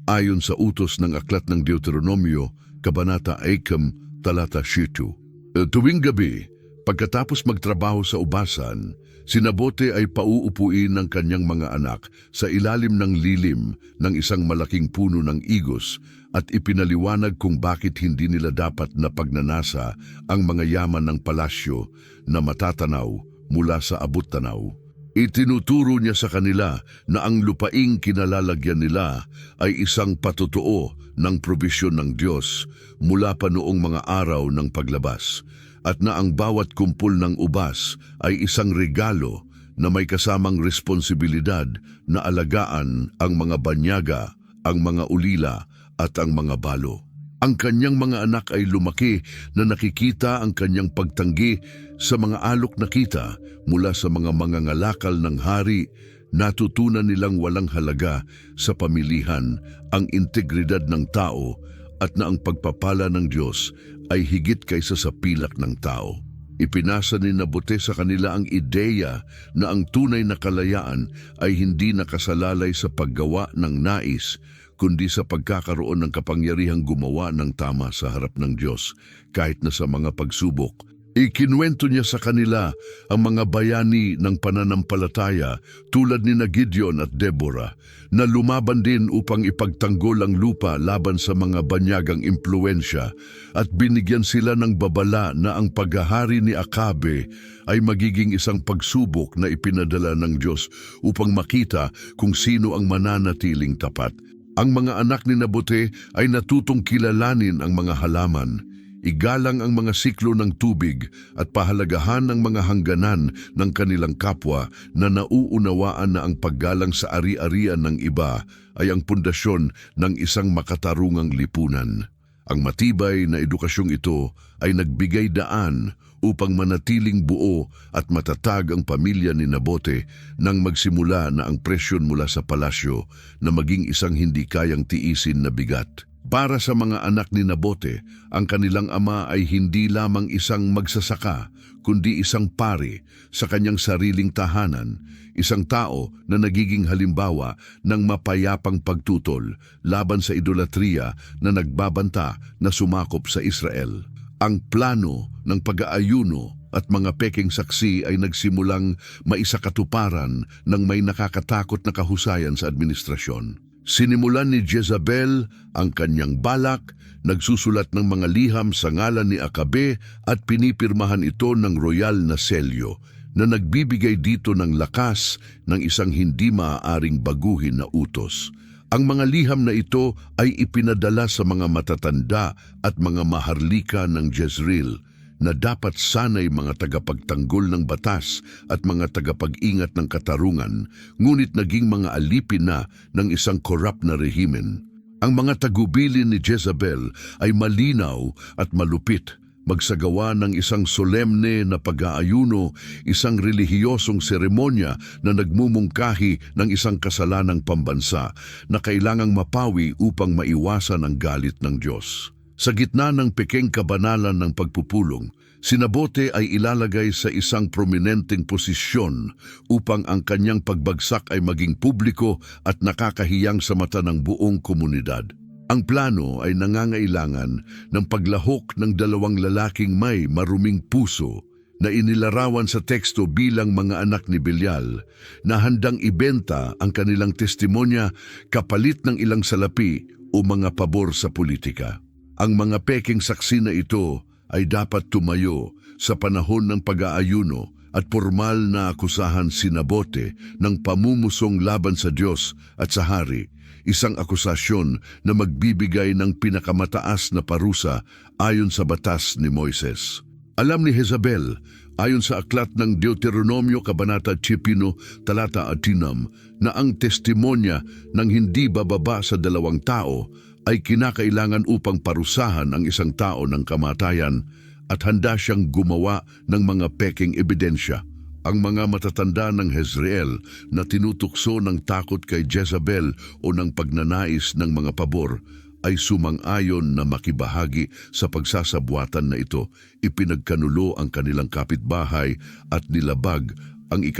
Ayon sa utos ng Aklat ng Deuteronomio, Kabanata 8, Talata 7. Tuwing gabi, pagkatapos magtrabaho sa ubasan, si Nabote ay pauupuin ng kanyang mga anak sa ilalim ng lilim ng isang malaking puno ng igos at ipinaliwanag kung bakit hindi nila dapat na pagnanasa ang mga yaman ng palasyo na matatanaw mula sa abot-tanaw. Itinuturo niya sa kanila na ang lupaing kinalalagyan nila ay isang patotoo ng probisyon ng Diyos mula pa noong mga araw ng paglabas, at na ang bawat kumpol ng ubas ay isang regalo na may kasamang responsibilidad na alagaan ang mga banyaga, ang mga ulila at ang mga balo. Ang kanyang mga anak ay lumaki na nakikita ang kanyang pagtanggi sa mga alok na kita mula sa mga mangangalakal ng hari. Natutunan nilang walang halaga sa pamilihan ang integridad ng tao at na ang pagpapala ng Diyos ay higit kaysa sa pilak ng tao. Ipinasa ni Nabote sa kanila ang ideya na ang tunay na kalayaan ay hindi nakasalalay sa paggawa ng nais, kundi sa pagkakaroon ng kapangyarihang gumawa ng tama sa harap ng Diyos kahit na sa mga pagsubok. Ikinuwento niya sa kanila ang mga bayani ng pananampalataya tulad ni Gideon at Deborah na lumaban din upang ipagtanggol ang lupa laban sa mga banyagang impluensya, at binigyan sila ng babala na ang paghahari ni Akabe ay magiging isang pagsubok na ipinadala ng Diyos upang makita kung sino ang mananatiling tapat. Ang mga anak ni Nabote ay natutong kilalanin ang mga halaman, igalang ang mga siklo ng tubig at pahalagahan ang mga hangganan ng kanilang kapwa, na nauunawaan na ang paggalang sa ari-arian ng iba ay ang pundasyon ng isang makatarungang lipunan. Ang matibay na edukasyong ito ay nagbigay daan upang manatiling buo at matatag ang pamilya ni Nabote nang magsimula na ang presyon mula sa palasyo na maging isang hindi kayang tiisin na bigat. Para sa mga anak ni Nabote, ang kanilang ama ay hindi lamang isang magsasaka, kundi isang pari sa kanyang sariling tahanan, isang tao na nagiging halimbawa ng mapayapang pagtutol laban sa idolatriya na nagbabanta na sumakop sa Israel. Ang plano ng pag-aayuno at mga peking saksi ay nagsimulang maisakatuparan ng may nakakatakot na kahusayan sa administrasyon. Sinimulan ni Jezabel ang kanyang balak, nagsusulat ng mga liham sa ngalan ni Akabe at pinipirmahan ito ng royal na selyo na nagbibigay dito ng lakas ng isang hindi maaaring baguhin na utos. Ang mga liham na ito ay ipinadala sa mga matatanda at mga maharlika ng Jezreel na dapat sanay mga tagapagtanggol ng batas at mga tagapag-ingat ng katarungan, ngunit naging mga alipin na ng isang korap na rehimen. Ang mga tagubilin ni Jezabel ay malinaw at malupit, magsagawa ng isang solemne na pag-aayuno, isang relihiyosong seremonya na nagmumungkahi ng isang kasalanang pambansa na kailangang mapawi upang maiwasan ang galit ng Diyos. Sa gitna ng pekeng kabanalan ng pagpupulong, si Nabote ay ilalagay sa isang prominenteng posisyon upang ang kanyang pagbagsak ay maging publiko at nakakahiyang sa mata ng buong komunidad. Ang plano ay nangangailangan ng paglahok ng dalawang lalaking may maruming puso na inilarawan sa teksto bilang mga anak ni Belial na handang ibenta ang kanilang testimonya kapalit ng ilang salapi o mga pabor sa politika. Ang mga peking saksi na ito ay dapat tumayo sa panahon ng pag-aayuno at formal na akusahan si Nabote ng pamumusong laban sa Diyos at sa hari, isang akusasyon na magbibigay ng pinakamataas na parusa ayon sa batas ni Moises. Alam ni Jezabel, ayon sa aklat ng Deuteronomio Kabanata 10, talata 6, na ang testimonya ng hindi bababa sa 2 tao ay kinakailangan upang parusahan ang isang tao ng kamatayan at handa siyang gumawa ng mga peking ebidensya. Ang mga matatanda ng Jezreel na tinutukso ng takot kay Jezabel o ng pagnanais ng mga pabor ay sumang-ayon na makibahagi sa pagsasabwatan na ito. Ipinagkanulo ang kanilang kapitbahay at nilabag ang 9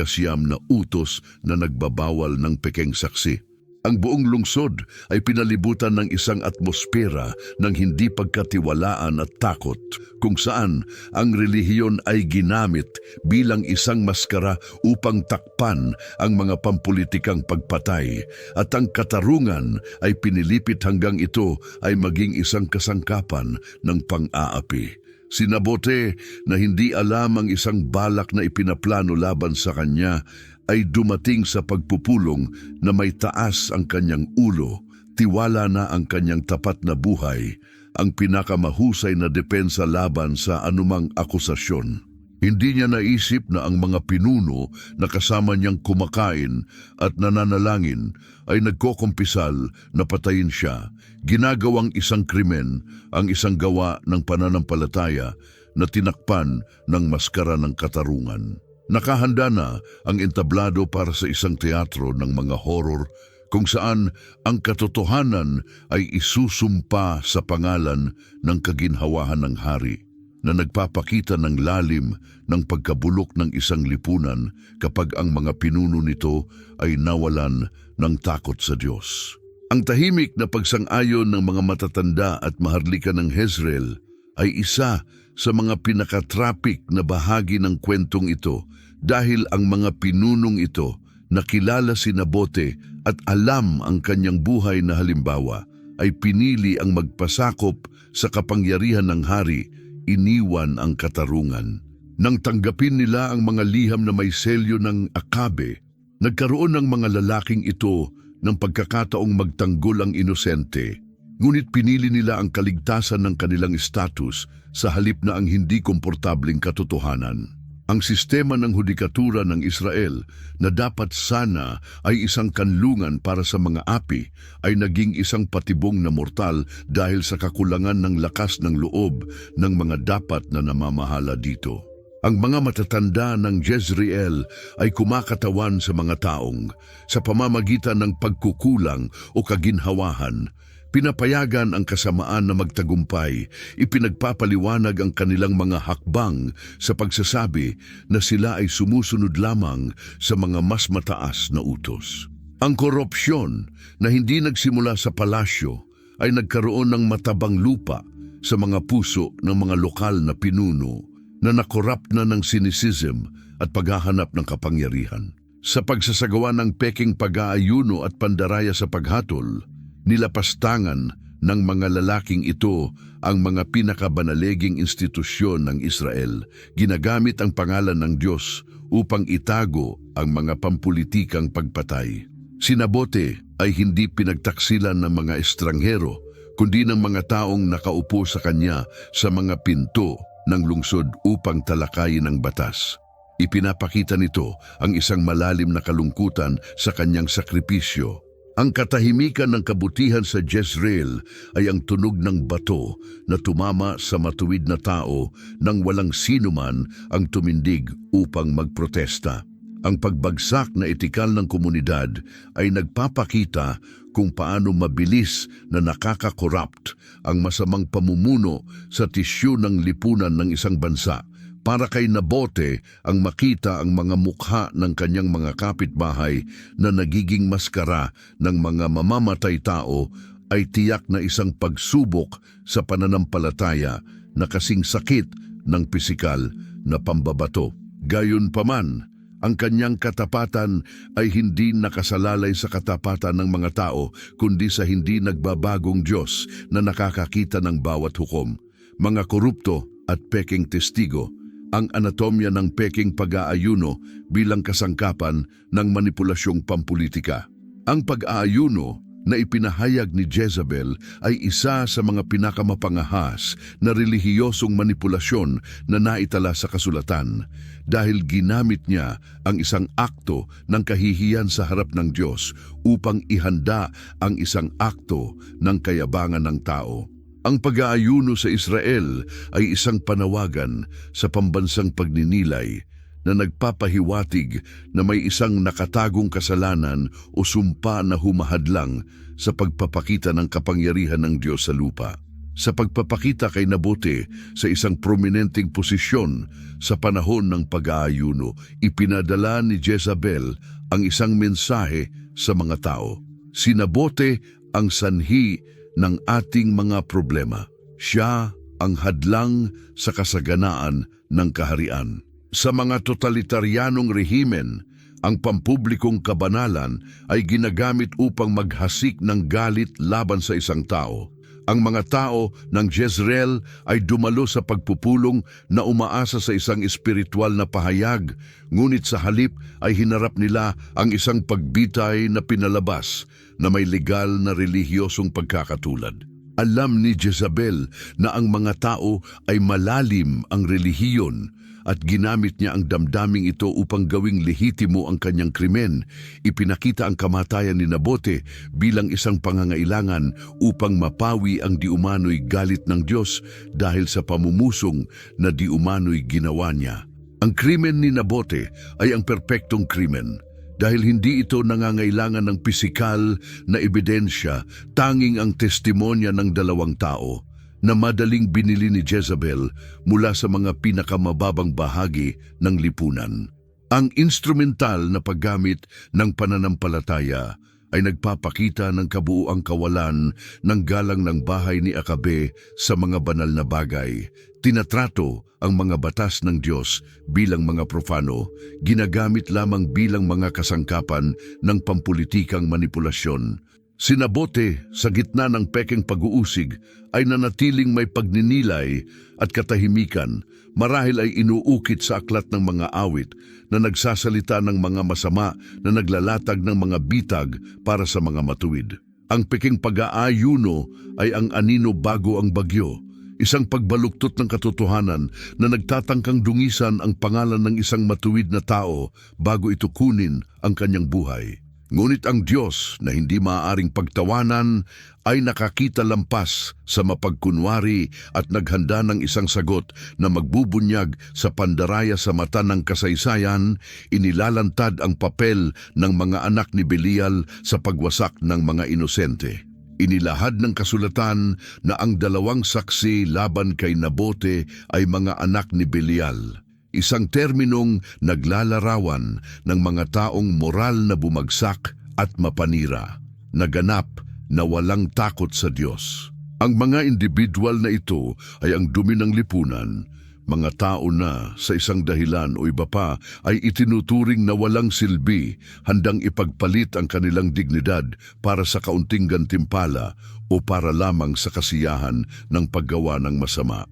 na utos na nagbabawal ng pekeng saksi. Ang buong lungsod ay pinalibutan ng isang atmosfera ng hindi pagkatiwalaan at takot, kung saan ang relihiyon ay ginamit bilang isang maskara upang takpan ang mga pampulitikang pagpatay, at ang katarungan ay pinilipit hanggang ito ay maging isang kasangkapan ng pang-aapi. Si Nabote, na hindi alam ang isang balak na ipinaplano laban sa kanya, ay dumating sa pagpupulong na may taas ang kanyang ulo, tiwala na ang kanyang tapat na buhay, ang pinakamahusay na depensa laban sa anumang akusasyon. Hindi niya naisip na ang mga pinuno na kasama niyang kumakain at nananalangin ay nagkokompisal na patayin siya, ginagawang isang krimen ang isang gawa ng pananampalataya na tinakpan ng maskara ng katarungan. Nakahanda na ang entablado para sa isang teatro ng mga horror kung saan ang katotohanan ay isusumpa sa pangalan ng kaginhawahan ng hari, na nagpapakita ng lalim ng pagkabulok ng isang lipunan kapag ang mga pinuno nito ay nawalan ng takot sa Diyos. Ang tahimik na pagsang-ayon ng mga matatanda at maharlika ng Jezreel ay isa sa mga pinaka-trapik na bahagi ng kwentong ito, dahil ang mga pinunong ito nakilala si Nabote at alam ang kanyang buhay na halimbawa, ay pinili ang magpasakop sa kapangyarihan ng hari, iniwan ang katarungan. Nang tanggapin nila ang mga liham na may selyo ng Akabe, nagkaroon ng mga lalaking ito ng pagkakataong magtanggol ang inosente. Ngunit pinili nila ang kaligtasan ng kanilang status sa halip na ang hindi komportabling katotohanan. Ang sistema ng hudikatura ng Israel na dapat sana ay isang kanlungan para sa mga api ay naging isang patibong na mortal dahil sa kakulangan ng lakas ng loob ng mga dapat na namamahala dito. Ang mga matatanda ng Jezreel ay kumakatawan sa mga taong sa pamamagitan ng pagkukulang o kaginhawahan. Pinapayagan ang kasamaan na magtagumpay, ipinagpapaliwanag ang kanilang mga hakbang sa pagsasabi na sila ay sumusunod lamang sa mga mas mataas na utos. Ang korupsyon na hindi nagsimula sa palasyo ay nagkaroon ng matabang lupa sa mga puso ng mga lokal na pinuno na nakorap na ng cynicism at paghahanap ng kapangyarihan. Sa pagsasagawa ng peking pag-aayuno at pandaraya sa paghatol, nilapastangan ng mga lalaking ito ang mga pinakabanaleging institusyon ng Israel. Ginagamit ang pangalan ng Diyos upang itago ang mga pampulitikang pagpatay. Si Nabote ay hindi pinagtaksilan ng mga estranghero, kundi ng mga taong nakaupo sa kanya sa mga pinto ng lungsod upang talakayin ang batas. Ipinapakita nito ang isang malalim na kalungkutan sa kanyang sakripisyo. Ang katahimikan ng kabutihan sa Jezreel ay ang tunog ng bato na tumama sa matuwid na tao nang walang sinuman ang tumindig upang magprotesta. Ang pagbagsak na etikal ng komunidad ay nagpapakita kung paano mabilis na nakaka-corrupt ang masamang pamumuno sa tisyu ng lipunan ng isang bansa. Para kay Nabote, ang makita ang mga mukha ng kanyang mga kapitbahay na nagiging maskara ng mga mamamatay tao ay tiyak na isang pagsubok sa pananampalataya na kasing sakit ng pisikal na pambabato. Gayunpaman, ang kanyang katapatan ay hindi nakasalalay sa katapatan ng mga tao, kundi sa hindi nagbabagong Diyos na nakakakita ng bawat hukom. Mga korupto at peking testigo, ang anatomya ng peking pag-aayuno bilang kasangkapan ng manipulasyong pampulitika. Ang pag-aayuno na ipinahayag ni Jezebel ay isa sa mga pinakamapangahas na relihiyosong manipulasyon na naitala sa kasulatan dahil ginamit niya ang isang akto ng kahihiyan sa harap ng Diyos upang ihanda ang isang akto ng kayabangan ng tao. Ang pag-aayuno sa Israel ay isang panawagan sa pambansang pagninilay na nagpapahiwatig na may isang nakatagong kasalanan o sumpa na humahadlang sa pagpapakita ng kapangyarihan ng Diyos sa lupa. Sa pagpapakita kay Nabote sa isang prominenteng posisyon sa panahon ng pag-aayuno, ipinadala ni Jezabel ang isang mensahe sa mga tao. Si Nabote ang sanhi ng ating mga problema. Siya ang hadlang sa kasaganaan ng kaharian. Sa mga totalitaryanong rehimen, ang pampublikong kabanalan ay ginagamit upang maghasik ng galit laban sa isang tao. Ang mga tao ng Jezreel ay dumalo sa pagpupulong na umaasa sa isang espiritual na pahayag, ngunit sa halip ay hinarap nila ang isang pagbitay na pinalabas na may legal na relihiyosong pagkakatulad. Alam ni Jezabel na ang mga tao ay malalim ang relihiyon at ginamit niya ang damdaming ito upang gawing lehitimo ang kanyang krimen. Ipinakita ang kamatayan ni Nabote bilang isang pangangailangan upang mapawi ang diumano'y galit ng Diyos dahil sa pamumusong na diumano'y ginawa niya. Ang krimen ni Nabote ay ang perpektong krimen dahil hindi ito nangangailangan ng pisikal na ebidensya, tanging ang testimonya ng dalawang tao na madaling binili ni Jezabel mula sa mga pinakamababang bahagi ng lipunan. Ang instrumental na paggamit ng pananampalataya ay nagpapakita ng kabuuang kawalan ng galang ng bahay ni Akabe sa mga banal na bagay. Tinatrato ang mga batas ng Diyos bilang mga profano, ginagamit lamang bilang mga kasangkapan ng pampulitikang manipulasyon. Si Nabote, sa gitna ng pekeng pag-uusig, ay nanatiling may pagninilay at katahimikan, marahil ay inuukit sa aklat ng mga awit na nagsasalita ng mga masama na naglalatag ng mga bitag para sa mga matuwid. Ang peking pag-aayuno ay ang anino bago ang bagyo, isang pagbaluktot ng katotohanan na nagtatangkang dungisan ang pangalan ng isang matuwid na tao bago ito kunin ang kanyang buhay. Ngunit ang Diyos na hindi maaaring pagtawanan ay nakakita lampas sa mapagkunwari at naghanda ng isang sagot na magbubunyag sa pandaraya sa mata ng kasaysayan. Inilalantad ang papel ng mga anak ni Belial sa pagwasak ng mga inosente. Inilahad ng kasulatan na ang dalawang saksi laban kay Nabote ay mga anak ni Belial. Isang terminong naglalarawan ng mga taong moral na bumagsak at mapanira, naganap na walang takot sa Diyos. Ang mga individual na ito ay ang dumi ng lipunan, mga tao na sa isang dahilan o iba pa ay itinuturing na walang silbi, handang ipagpalit ang kanilang dignidad para sa kaunting gantimpala o para lamang sa kasiyahan ng paggawa ng masama.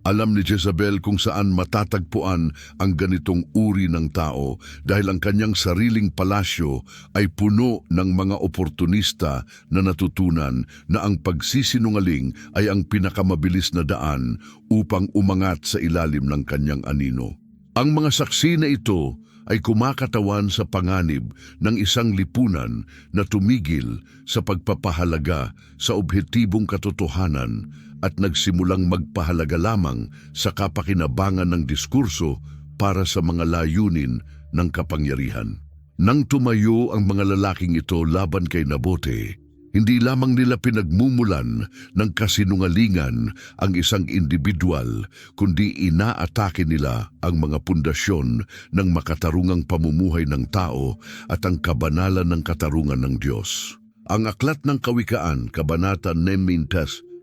Alam ni Jezabel kung saan matatagpuan ang ganitong uri ng tao dahil ang kanyang sariling palasyo ay puno ng mga oportunista na natutunan na ang pagsisinungaling ay ang pinakamabilis na daan upang umangat sa ilalim ng kanyang anino. Ang mga saksi na ito ay kumakatawan sa panganib ng isang lipunan na tumigil sa pagpapahalaga sa objetibong katotohanan at nagsimulang magpahalaga lamang sa kapakinabangan ng diskurso para sa mga layunin ng kapangyarihan. Nang tumayo ang mga lalaking ito laban kay Nabote, hindi lamang nila pinagmumulan ng kasinungalingan ang isang individual, kundi inaatake nila ang mga pundasyon ng makatarungang pamumuhay ng tao at ang kabanalan ng katarungan ng Diyos. Ang aklat ng Kawikaan, Kabanata 19,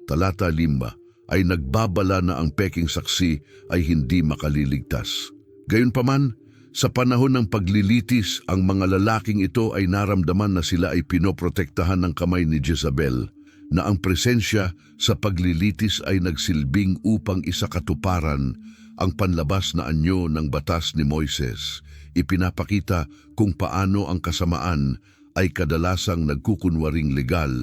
Talata 5, ay nagbabala na ang peking saksi ay hindi makaliligtas. Gayunpaman, sa panahon ng paglilitis, ang mga lalaking ito ay naramdaman na sila ay pinoprotektahan ng kamay ni Jezabel. na ang presensya sa paglilitis ay nagsilbing upang isakatuparan ang panlabas na anyo ng batas ni Moises. Ipinapakita kung paano ang kasamaan ay kadalasang nagkukunwaring legal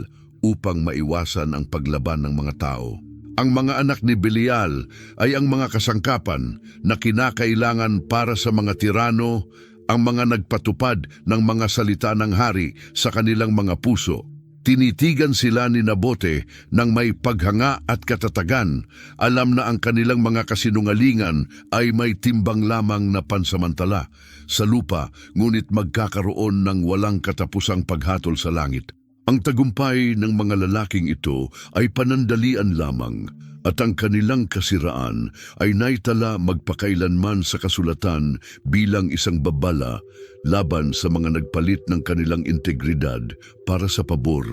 upang maiwasan ang paglaban ng mga tao. Ang mga anak ni Belial ay ang mga kasangkapan na kinakailangan para sa mga tirano, ang mga nagpatupad ng mga salita ng hari sa kanilang mga puso. Tinitigan sila ni Nabote ng may paghanga at katatagan. Alam na ang kanilang mga kasinungalingan ay may timbang lamang na pansamantala sa lupa, ngunit magkakaroon ng walang katapusang paghatol sa langit. Ang tagumpay ng mga lalaking ito ay panandalian lamang, at ang kanilang kasiraan ay naitala magpakailanman sa kasulatan bilang isang babala laban sa mga nagpalit ng kanilang integridad para sa pabor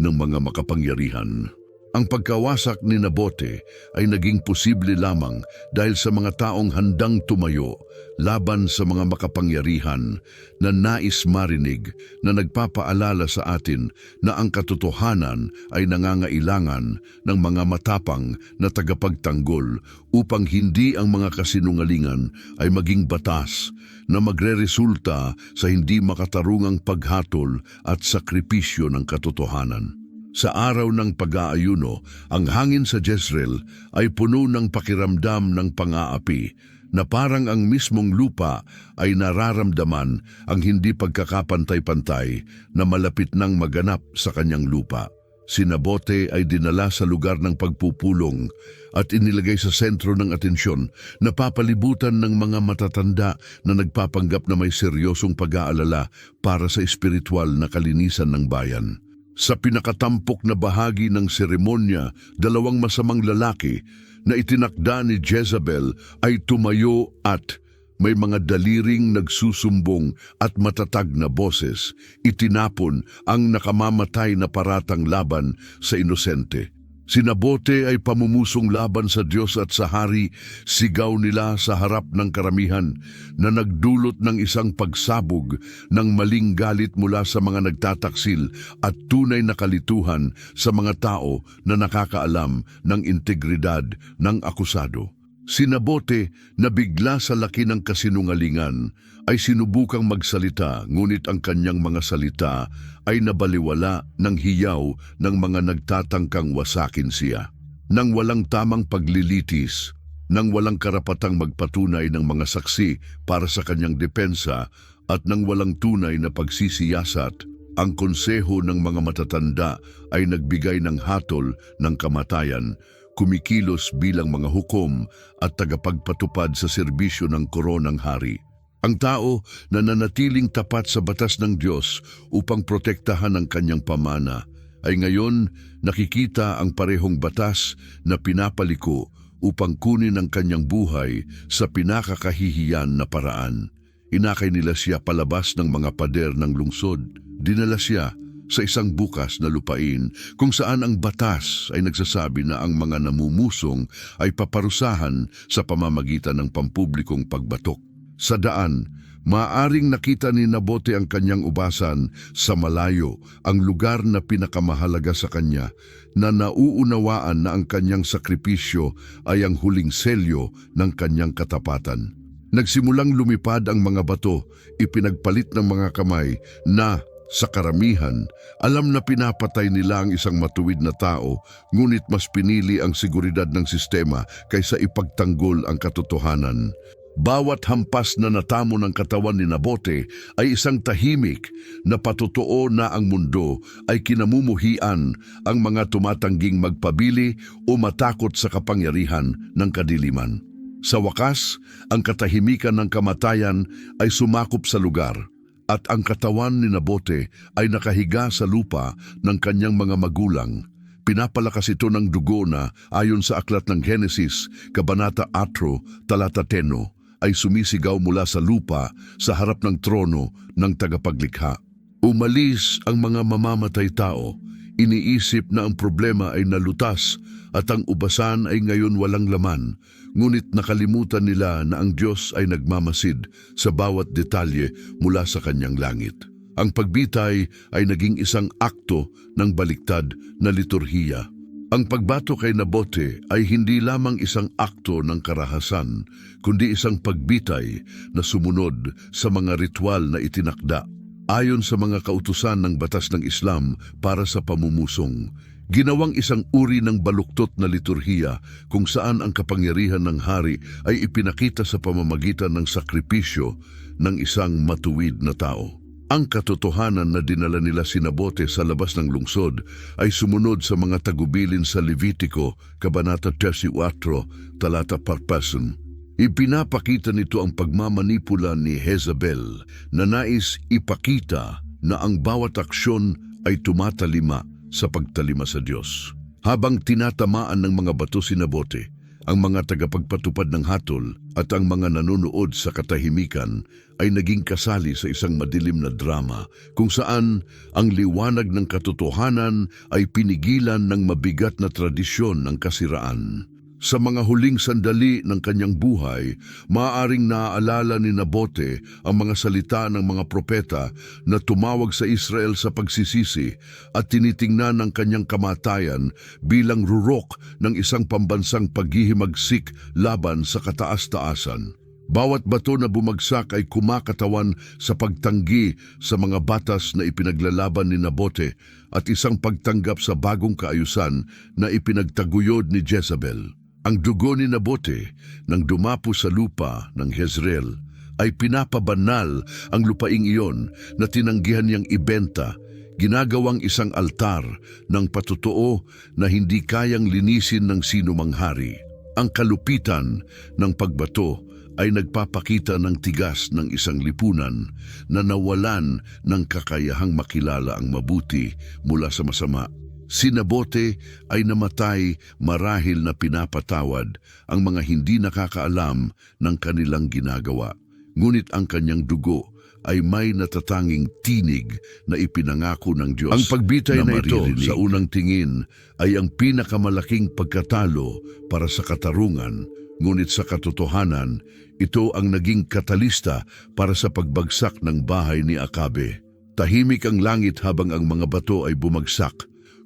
ng mga makapangyarihan. Ang pagkawasak ni Nabote ay naging posible lamang dahil sa mga taong handang tumayo laban sa mga makapangyarihan na nais marinig na nagpapaalala sa atin na ang katotohanan ay nangangailangan ng mga matapang na tagapagtanggol upang hindi ang mga kasinungalingan ay maging batas na magreresulta sa hindi makatarungang paghatol at sakripisyo ng katotohanan. Sa araw ng pag-aayuno, ang hangin sa Jezreel ay puno ng pakiramdam ng pang-aapi na parang ang mismong lupa ay nararamdaman ang hindi pagkakapantay-pantay na malapit nang maganap sa kanyang lupa. Si Nabote ay dinala sa lugar ng pagpupulong at inilagay sa sentro ng atensyon na papalibutan ng mga matatanda na nagpapanggap na may seryosong pag-aalala para sa espiritual na kalinisan ng bayan. Sa pinakatampok na bahagi ng seremonya, dalawang masamang lalaki na itinakda ni Jezebel ay tumayo at may mga daliring nagsusumbong at matatag na boses, itinapon ang nakamamatay na paratang laban sa inosente. Si Nabote ay pamumusong laban sa Diyos at sa hari, sigaw nila sa harap ng karamihan na nagdulot ng isang pagsabog ng maling galit mula sa mga nagtataksil at tunay na kalituhan sa mga tao na nakakaalam ng integridad ng akusado. Si Nabote, na bigla sa laki ng kasinungalingan, ay sinubukang magsalita, ngunit ang kanyang mga salita ay nabaliwala ng hiyaw ng mga nagtatangkang wasakin siya. Nang walang tamang paglilitis, nang walang karapatang magpatunay ng mga saksi para sa kanyang depensa, at nang walang tunay na pagsisiyasat, ang konseho ng mga matatanda ay nagbigay ng hatol ng kamatayan, kumikilos bilang mga hukom at tagapagpatupad sa serbisyo ng koronang hari. Ang tao na nanatiling tapat sa batas ng Diyos upang protektahan ang kanyang pamana ay ngayon nakikita ang parehong batas na pinapaliko upang kunin ang kanyang buhay sa pinakakahihiyan na paraan. Inakay nila siya palabas ng mga pader ng lungsod. Dinala siya sa isang bukas na lupain kung saan ang batas ay nagsasabi na ang mga namumusong ay paparusahan sa pamamagitan ng pampublikong pagbatok. Sa daan, maaring nakita ni Nabote ang kanyang ubasan sa malayo, ang lugar na pinakamahalaga sa kanya, na nauunawaan na ang kanyang sakripisyo ay ang huling selyo ng kanyang katapatan. Nagsimulang lumipad ang mga bato, ipinagpalit ng mga kamay na sa karamihan, alam na pinapatay nila ang isang matuwid na tao, ngunit mas pinili ang seguridad ng sistema kaysa ipagtanggol ang katotohanan. Bawat hampas na natamo ng katawan ni Nabote ay isang tahimik na patotoo na ang mundo ay kinamumuhian ang mga tumatangging magpabili o matakot sa kapangyarihan ng kadiliman. Sa wakas, ang katahimikan ng kamatayan ay sumakop sa lugar, at ang katawan ni Nabote ay nakahiga sa lupa ng kanyang mga magulang. Pinapalakas ito ng dugo na, ayon sa aklat ng Genesis, Kabanata 4, Talata 10, ay sumisigaw mula sa lupa sa harap ng trono ng tagapaglikha. Umalis ang mga mamamatay tao, iniisip na ang problema ay nalutas at ang ubasan ay ngayon walang laman, ngunit nakalimutan nila na ang Diyos ay nagmamasid sa bawat detalye mula sa kanyang langit. Ang pagbitay ay naging isang akto ng baliktad na liturhiya. Ang pagbato kay Nabote ay hindi lamang isang akto ng karahasan, kundi isang pagbitay na sumunod sa mga ritual na itinakda. Ayon sa mga kautusan ng batas ng Islam para sa pamumusong, ginawang isang uri ng baluktot na liturhiya kung saan ang kapangyarihan ng hari ay ipinakita sa pamamagitan ng sakripisyo ng isang matuwid na tao. Ang katotohanan na dinala nila si Nabote sa labas ng lungsod ay sumunod sa mga tagubilin sa Levitico, Kabanata 14, talata 4. Ipinapakita nito ang pagmamanipula ni Jezebel na nais ipakita na ang bawat aksyon ay tumatalima sa pagtalima sa Diyos. Habang tinatamaan ng mga bato si Nabote, ang mga tagapagpatupad ng hatol at ang mga nanonood sa katahimikan ay naging kasali sa isang madilim na drama kung saan ang liwanag ng katotohanan ay pinigilan ng mabigat na tradisyon ng kasiraan. Sa mga huling sandali ng kanyang buhay, maaaring naaalala ni Nabote ang mga salita ng mga propeta na tumawag sa Israel sa pagsisisi at tinitingnan ang kanyang kamatayan bilang rurok ng isang pambansang paghihimagsik laban sa kataas-taasan. Bawat bato na bumagsak ay kumakatawan sa pagtanggi sa mga batas na ipinaglalaban ni Nabote at isang pagtanggap sa bagong kaayusan na ipinagtaguyod ni Jezebel. Ang dugo ni Nabote nang dumapo sa lupa ng Jezreel ay pinapabanal ang lupaing iyon na tinanggihan niyang ibenta, ginagawang isang altar ng patotoo na hindi kayang linisin ng sinumang hari. Ang kalupitan ng pagbato ay nagpapakita ng tigas ng isang lipunan na nawalan ng kakayahang makilala ang mabuti mula sa masama. Si Nabote ay namatay marahil na pinapatawad ang mga hindi nakakaalam ng kanilang ginagawa. Ngunit ang kanyang dugo ay may natatanging tinig na ipinangako ng Diyos. Ang pagbitay na ito sa unang tingin ay ang pinakamalaking pagkatalo para sa katarungan, ngunit sa katotohanan, ito ang naging katalista para sa pagbagsak ng bahay ni Akabe. Tahimik ang langit habang ang mga bato ay bumagsak.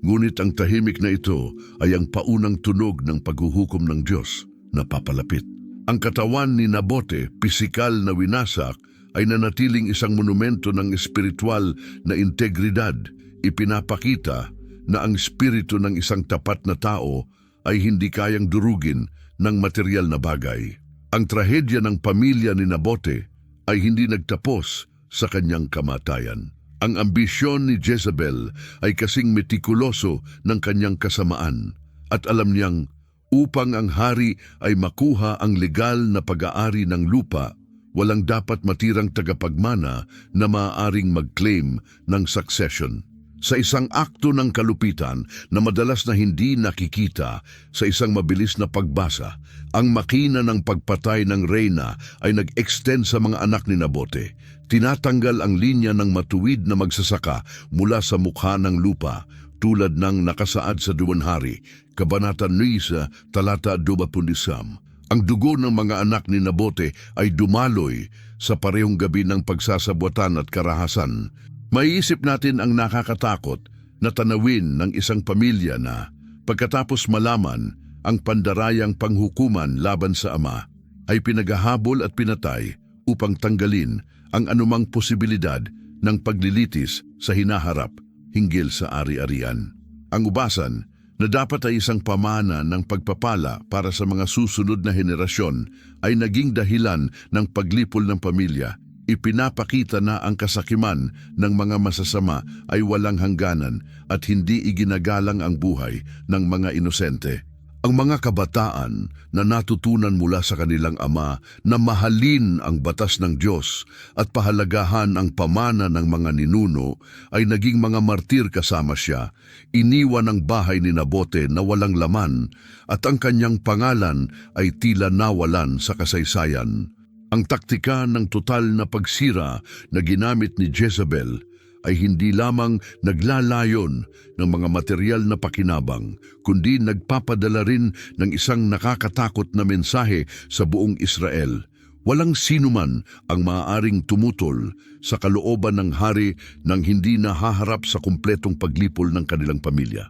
Ngunit ang tahimik na ito ay ang paunang tunog ng paghuhukom ng Diyos na papalapit. Ang katawan ni Nabote, pisikal na winasak, ay nanatiling isang monumento ng espiritual na integridad. Ipinapakita na ang espiritu ng isang tapat na tao ay hindi kayang durugin ng material na bagay. Ang trahedya ng pamilya ni Nabote ay hindi nagtapos sa kanyang kamatayan. Ang ambisyon ni Jezebel ay kasing metikuloso ng kanyang kasamaan at alam niyang upang ang hari ay makuha ang legal na pag-aari ng lupa, walang dapat matirang tagapagmana na maaaring mag-claim ng succession. Sa isang akto ng kalupitan na madalas na hindi nakikita sa isang mabilis na pagbasa, ang makina ng pagpatay ng reyna ay nag-extend sa mga anak ni Nabote. Tinatanggal ang linya ng matuwid na magsasaka mula sa mukha ng lupa tulad ng nakasaad sa Duwan Hari, Kabanata 9, talata 20. Ang dugo ng mga anak ni Nabote ay dumaloy sa parehong gabi ng pagsasabwatan at karahasan. Maiisip natin ang nakakatakot na tanawin ng isang pamilya na pagkatapos malaman ang pandarayang panghukuman laban sa ama, ay pinaghahabol at pinatay upang tanggalin ang anumang posibilidad ng paglilitis sa hinaharap hinggil sa ari-arian. Ang ubasan na dapat ay isang pamana ng pagpapala para sa mga susunod na henerasyon ay naging dahilan ng paglipol ng pamilya. Ipinapakita na ang kasakiman ng mga masasama ay walang hangganan at hindi iginagalang ang buhay ng mga inosente. Ang mga kabataan na natutunan mula sa kanilang ama na mahalin ang batas ng Diyos at pahalagahan ang pamana ng mga ninuno ay naging mga martir kasama siya. Iniwan ang bahay ni Nabote na walang laman at ang kanyang pangalan ay tila nawalan sa kasaysayan. Ang taktika ng total na pagsira na ginamit ni Jezebel ay hindi lamang naglalayon ng mga material na pakinabang, kundi nagpapadala rin ng isang nakakatakot na mensahe sa buong Israel. Walang sinuman ang maaaring tumutol sa kalooban ng hari nang hindi nahaharap sa kumpletong paglipol ng kanilang pamilya.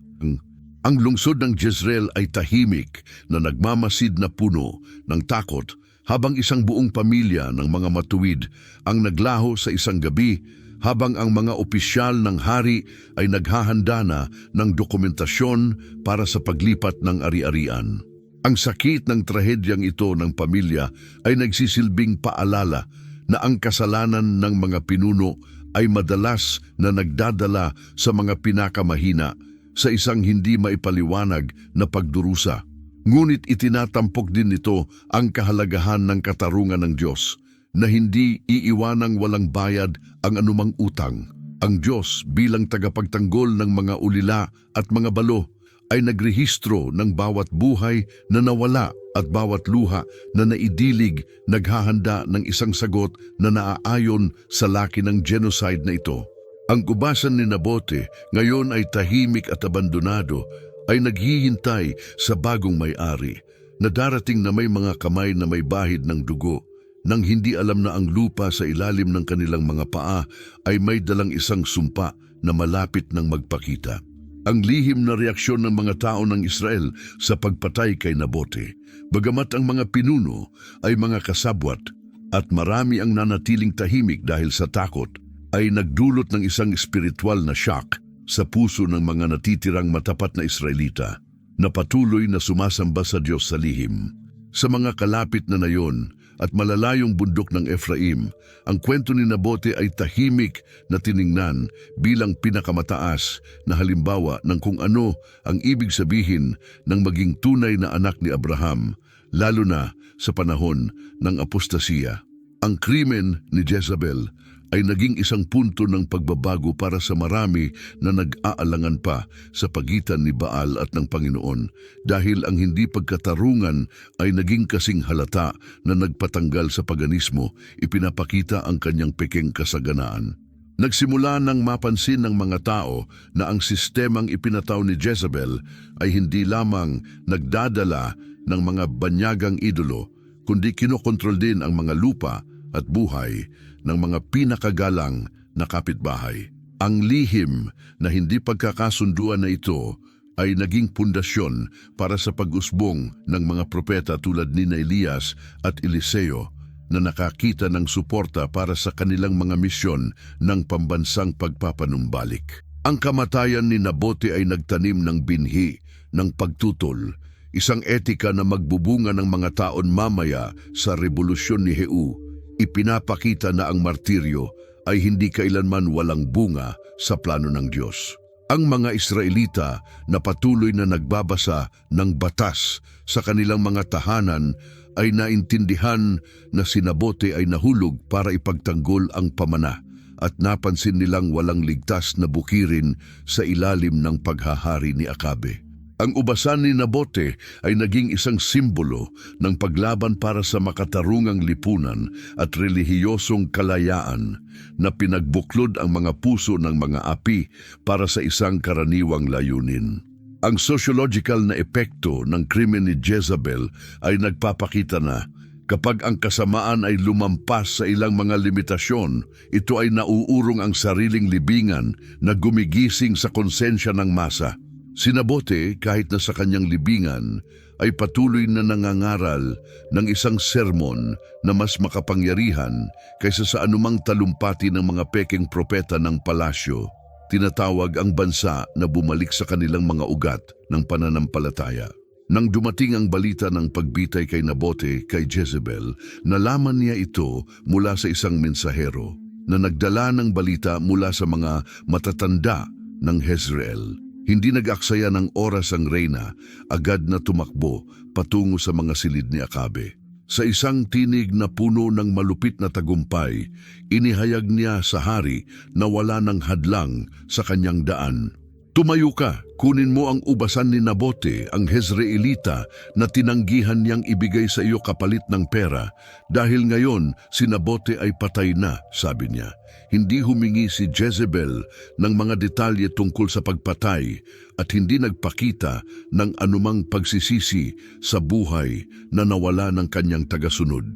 Ang lungsod ng Jezreel ay tahimik na nagmamasid na puno ng takot habang isang buong pamilya ng mga matuwid ang naglaho sa isang gabi habang ang mga opisyal ng hari ay naghahanda na ng dokumentasyon para sa paglipat ng ari-arian. Ang sakit ng trahedyang ito ng pamilya ay nagsisilbing paalala na ang kasalanan ng mga pinuno ay madalas na nagdadala sa mga pinakamahina sa isang hindi maipaliwanag na pagdurusa. Ngunit itinatampok din nito ang kahalagahan ng katarungan ng Diyos na hindi iiwanang walang bayad ang anumang utang. Ang Diyos bilang tagapagtanggol ng mga ulila at mga balo ay nagrehistro ng bawat buhay na nawala at bawat luha na naidilig, naghahanda ng isang sagot na naaayon sa laki ng genocide na ito. Ang ubasan ni Nabote ngayon ay tahimik at abandonado, ay naghihintay sa bagong may-ari na darating na may mga kamay na may bahid ng dugo. Nang hindi alam na ang lupa sa ilalim ng kanilang mga paa ay may dalang isang sumpa na malapit ng magpakita. Ang lihim na reaksyon ng mga tao ng Israel sa pagpatay kay Nabote, bagamat ang mga pinuno ay mga kasabwat at marami ang nanatiling tahimik dahil sa takot, ay nagdulot ng isang espiritual na shock sa puso ng mga natitirang matapat na Israelita na patuloy na sumasamba sa Diyos sa lihim. Sa mga kalapit na nayon at malalayong bundok ng Ephraim, ang kwento ni Nabote ay tahimik na tiningnan bilang pinakamataas na halimbawa ng kung ano ang ibig sabihin ng maging tunay na anak ni Abraham, lalo na sa panahon ng apostasiya. Ang krimen ni Jezebel ay naging isang punto ng pagbabago para sa marami na nag-aalangan pa sa pagitan ni Baal at ng Panginoon dahil ang hindi pagkatarungan ay naging kasing halata na nagpatanggal sa paganismo, ipinapakita ang kanyang pekeng kasaganaan. Nagsimula nang mapansin ng mga tao na ang sistemang ipinataw ni Jezebel ay hindi lamang nagdadala ng mga banyagang idolo, kundi kinokontrol din ang mga lupa at buhay ng mga pinakagalang na kapitbahay. Ang lihim na hindi pagkakasunduan na ito ay naging pundasyon para sa pag-usbong ng mga propeta tulad ni Elias at Eliseo na nakakita ng suporta para sa kanilang mga misyon ng pambansang pagpapanumbalik. Ang kamatayan ni Nabote ay nagtanim ng binhi ng pagtutol, isang etika na magbubunga ng mga taon mamaya sa rebolusyon ni Jehu. Ipinapakita na ang martiryo ay hindi kailanman walang bunga sa plano ng Diyos. Ang mga Israelita na patuloy na nagbabasa ng batas sa kanilang mga tahanan ay naintindihan na si Nabote ay nahulog para ipagtanggol ang pamana at napansin nilang walang ligtas na bukirin sa ilalim ng paghahari ni Akabe. Ang ubasan ni Nabote ay naging isang simbolo ng paglaban para sa makatarungang lipunan at relihiyosong kalayaan na pinagbuklod ang mga puso ng mga api para sa isang karaniwang layunin. Ang sociological na epekto ng krimen ni Jezebel ay nagpapakita na kapag ang kasamaan ay lumampas sa ilang mga limitasyon, ito ay nauurong ang sariling libingan na gumigising sa konsensya ng masa. Si Nabote, kahit na sa kanyang libingan, ay patuloy na nangangaral ng isang sermon na mas makapangyarihan kaysa sa anumang talumpati ng mga pekeng propeta ng palasyo. Tinatawag ang bansa na bumalik sa kanilang mga ugat ng pananampalataya. Nang dumating ang balita ng pagbitay kay Nabote kay Jezebel, nalaman niya ito mula sa isang mensahero na nagdala ng balita mula sa mga matatanda ng Jezreel. Hindi nag-aksaya ng oras ang reyna, agad na tumakbo patungo sa mga silid ni Akabe. Sa isang tinig na puno ng malupit na tagumpay, inihayag niya sa hari na wala ng hadlang sa kanyang daan. Tumayo ka, kunin mo ang ubasan ni Nabote, ang Jezreelita, na tinanggihan niyang ibigay sa iyo kapalit ng pera, dahil ngayon si Nabote ay patay na, sabi niya. Hindi humingi si Jezebel ng mga detalye tungkol sa pagpatay at hindi nagpakita ng anumang pagsisisi sa buhay na nawala ng kanyang tagasunod.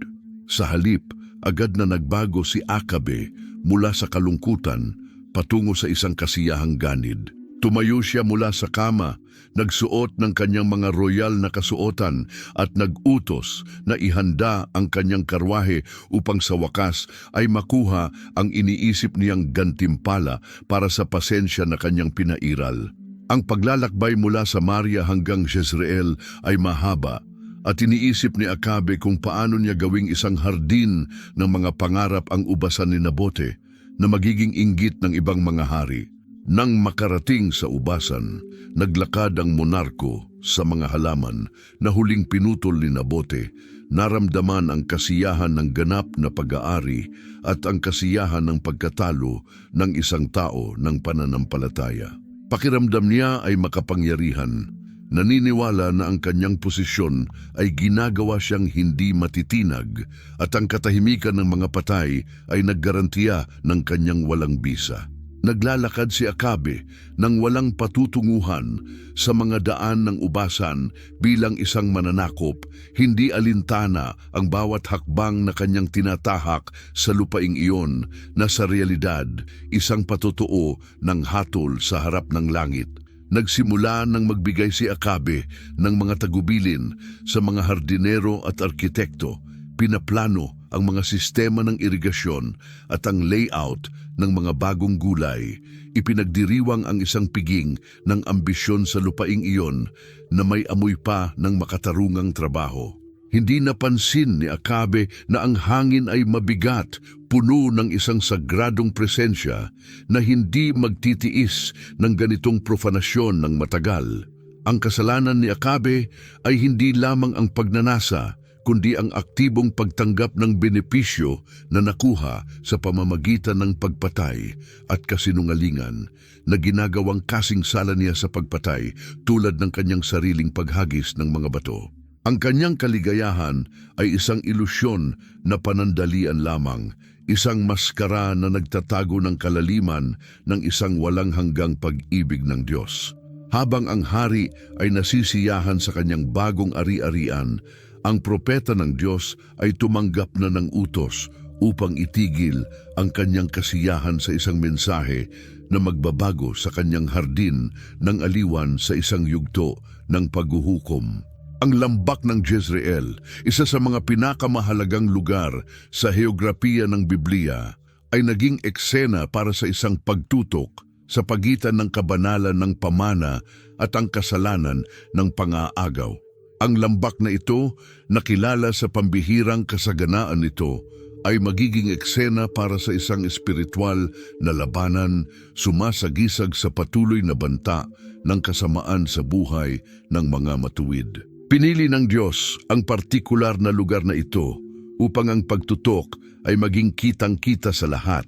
Sa halip, agad na nagbago si Akabe mula sa kalungkutan patungo sa isang kasiyahang ganid. Tumayo siya mula sa kama, nagsuot ng kanyang mga royal na kasuotan at nag-utos na ihanda ang kanyang karwahe upang sa wakas ay makuha ang iniisip niyang gantimpala para sa pasensya na kanyang pinairal. Ang paglalakbay mula Samaria hanggang Jezreel ay mahaba at iniisip ni Akabe kung paano niya gawing isang hardin ng mga pangarap ang ubasan ni Nabote na magiging inggit ng ibang mga hari. Nang makarating sa ubasan, naglakad ang monarko sa mga halaman na huling pinutol ni Nabote. Naramdaman ang kasiyahan ng ganap na pag-aari at ang kasiyahan ng pagkatalo ng isang tao ng pananampalataya. Pakiramdam niya ay makapangyarihan. Naniniwala na ang kanyang posisyon ay ginagawa siyang hindi matitinag at ang katahimikan ng mga patay ay naggarantiya ng kanyang walang bisa. Naglalakad si Akabe ng walang patutunguhan sa mga daan ng ubasan bilang isang mananakop, hindi alintana ang bawat hakbang na kanyang tinatahak sa lupaing iyon na sa realidad isang patotoo ng hatol sa harap ng langit. Nagsimula nang magbigay si Akabe ng mga tagubilin sa mga hardinero at arkitekto, pinaplano ang mga sistema ng irigasyon at ang layout ng mga bagong gulay. Ipinagdiriwang ang isang piging ng ambisyon sa lupaing iyon na may amoy pa ng makatarungang trabaho. Hindi napansin ni Akabe na ang hangin ay mabigat, puno ng isang sagradong presensya na hindi magtitiis ng ganitong profanasyon ng matagal. Ang kasalanan ni Akabe ay hindi lamang ang pagnanasa, kundi ang aktibong pagtanggap ng benepisyo na nakuha sa pamamagitan ng pagpatay at kasinungalingan na ginagawang kasingsala niya sa pagpatay tulad ng kanyang sariling paghagis ng mga bato. Ang kanyang kaligayahan ay isang ilusyon na panandalian lamang, isang maskara na nagtatago ng kalaliman ng isang walang hanggang pag-ibig ng Diyos. Habang ang hari ay nasisiyahan sa kanyang bagong ari-arian, ang propeta ng Diyos ay tumanggap na ng utos upang itigil ang kanyang kasiyahan sa isang mensahe na magbabago sa kanyang hardin ng aliwan sa isang yugto ng paghuhukom. Ang lambak ng Jezreel, isa sa mga pinakamahalagang lugar sa heograpiya ng Biblia, ay naging eksena para sa isang pagtutok sa pagitan ng kabanalan ng pamana at ang kasalanan ng pangaagaw. Ang lambak na ito, nakilala sa pambihirang kasaganaan nito, ay magiging eksena para sa isang espiritual na labanan, sumasagisag sa patuloy na banta ng kasamaan sa buhay ng mga matuwid. Pinili ng Diyos ang partikular na lugar na ito upang ang pagtutok ay maging kitang-kita sa lahat.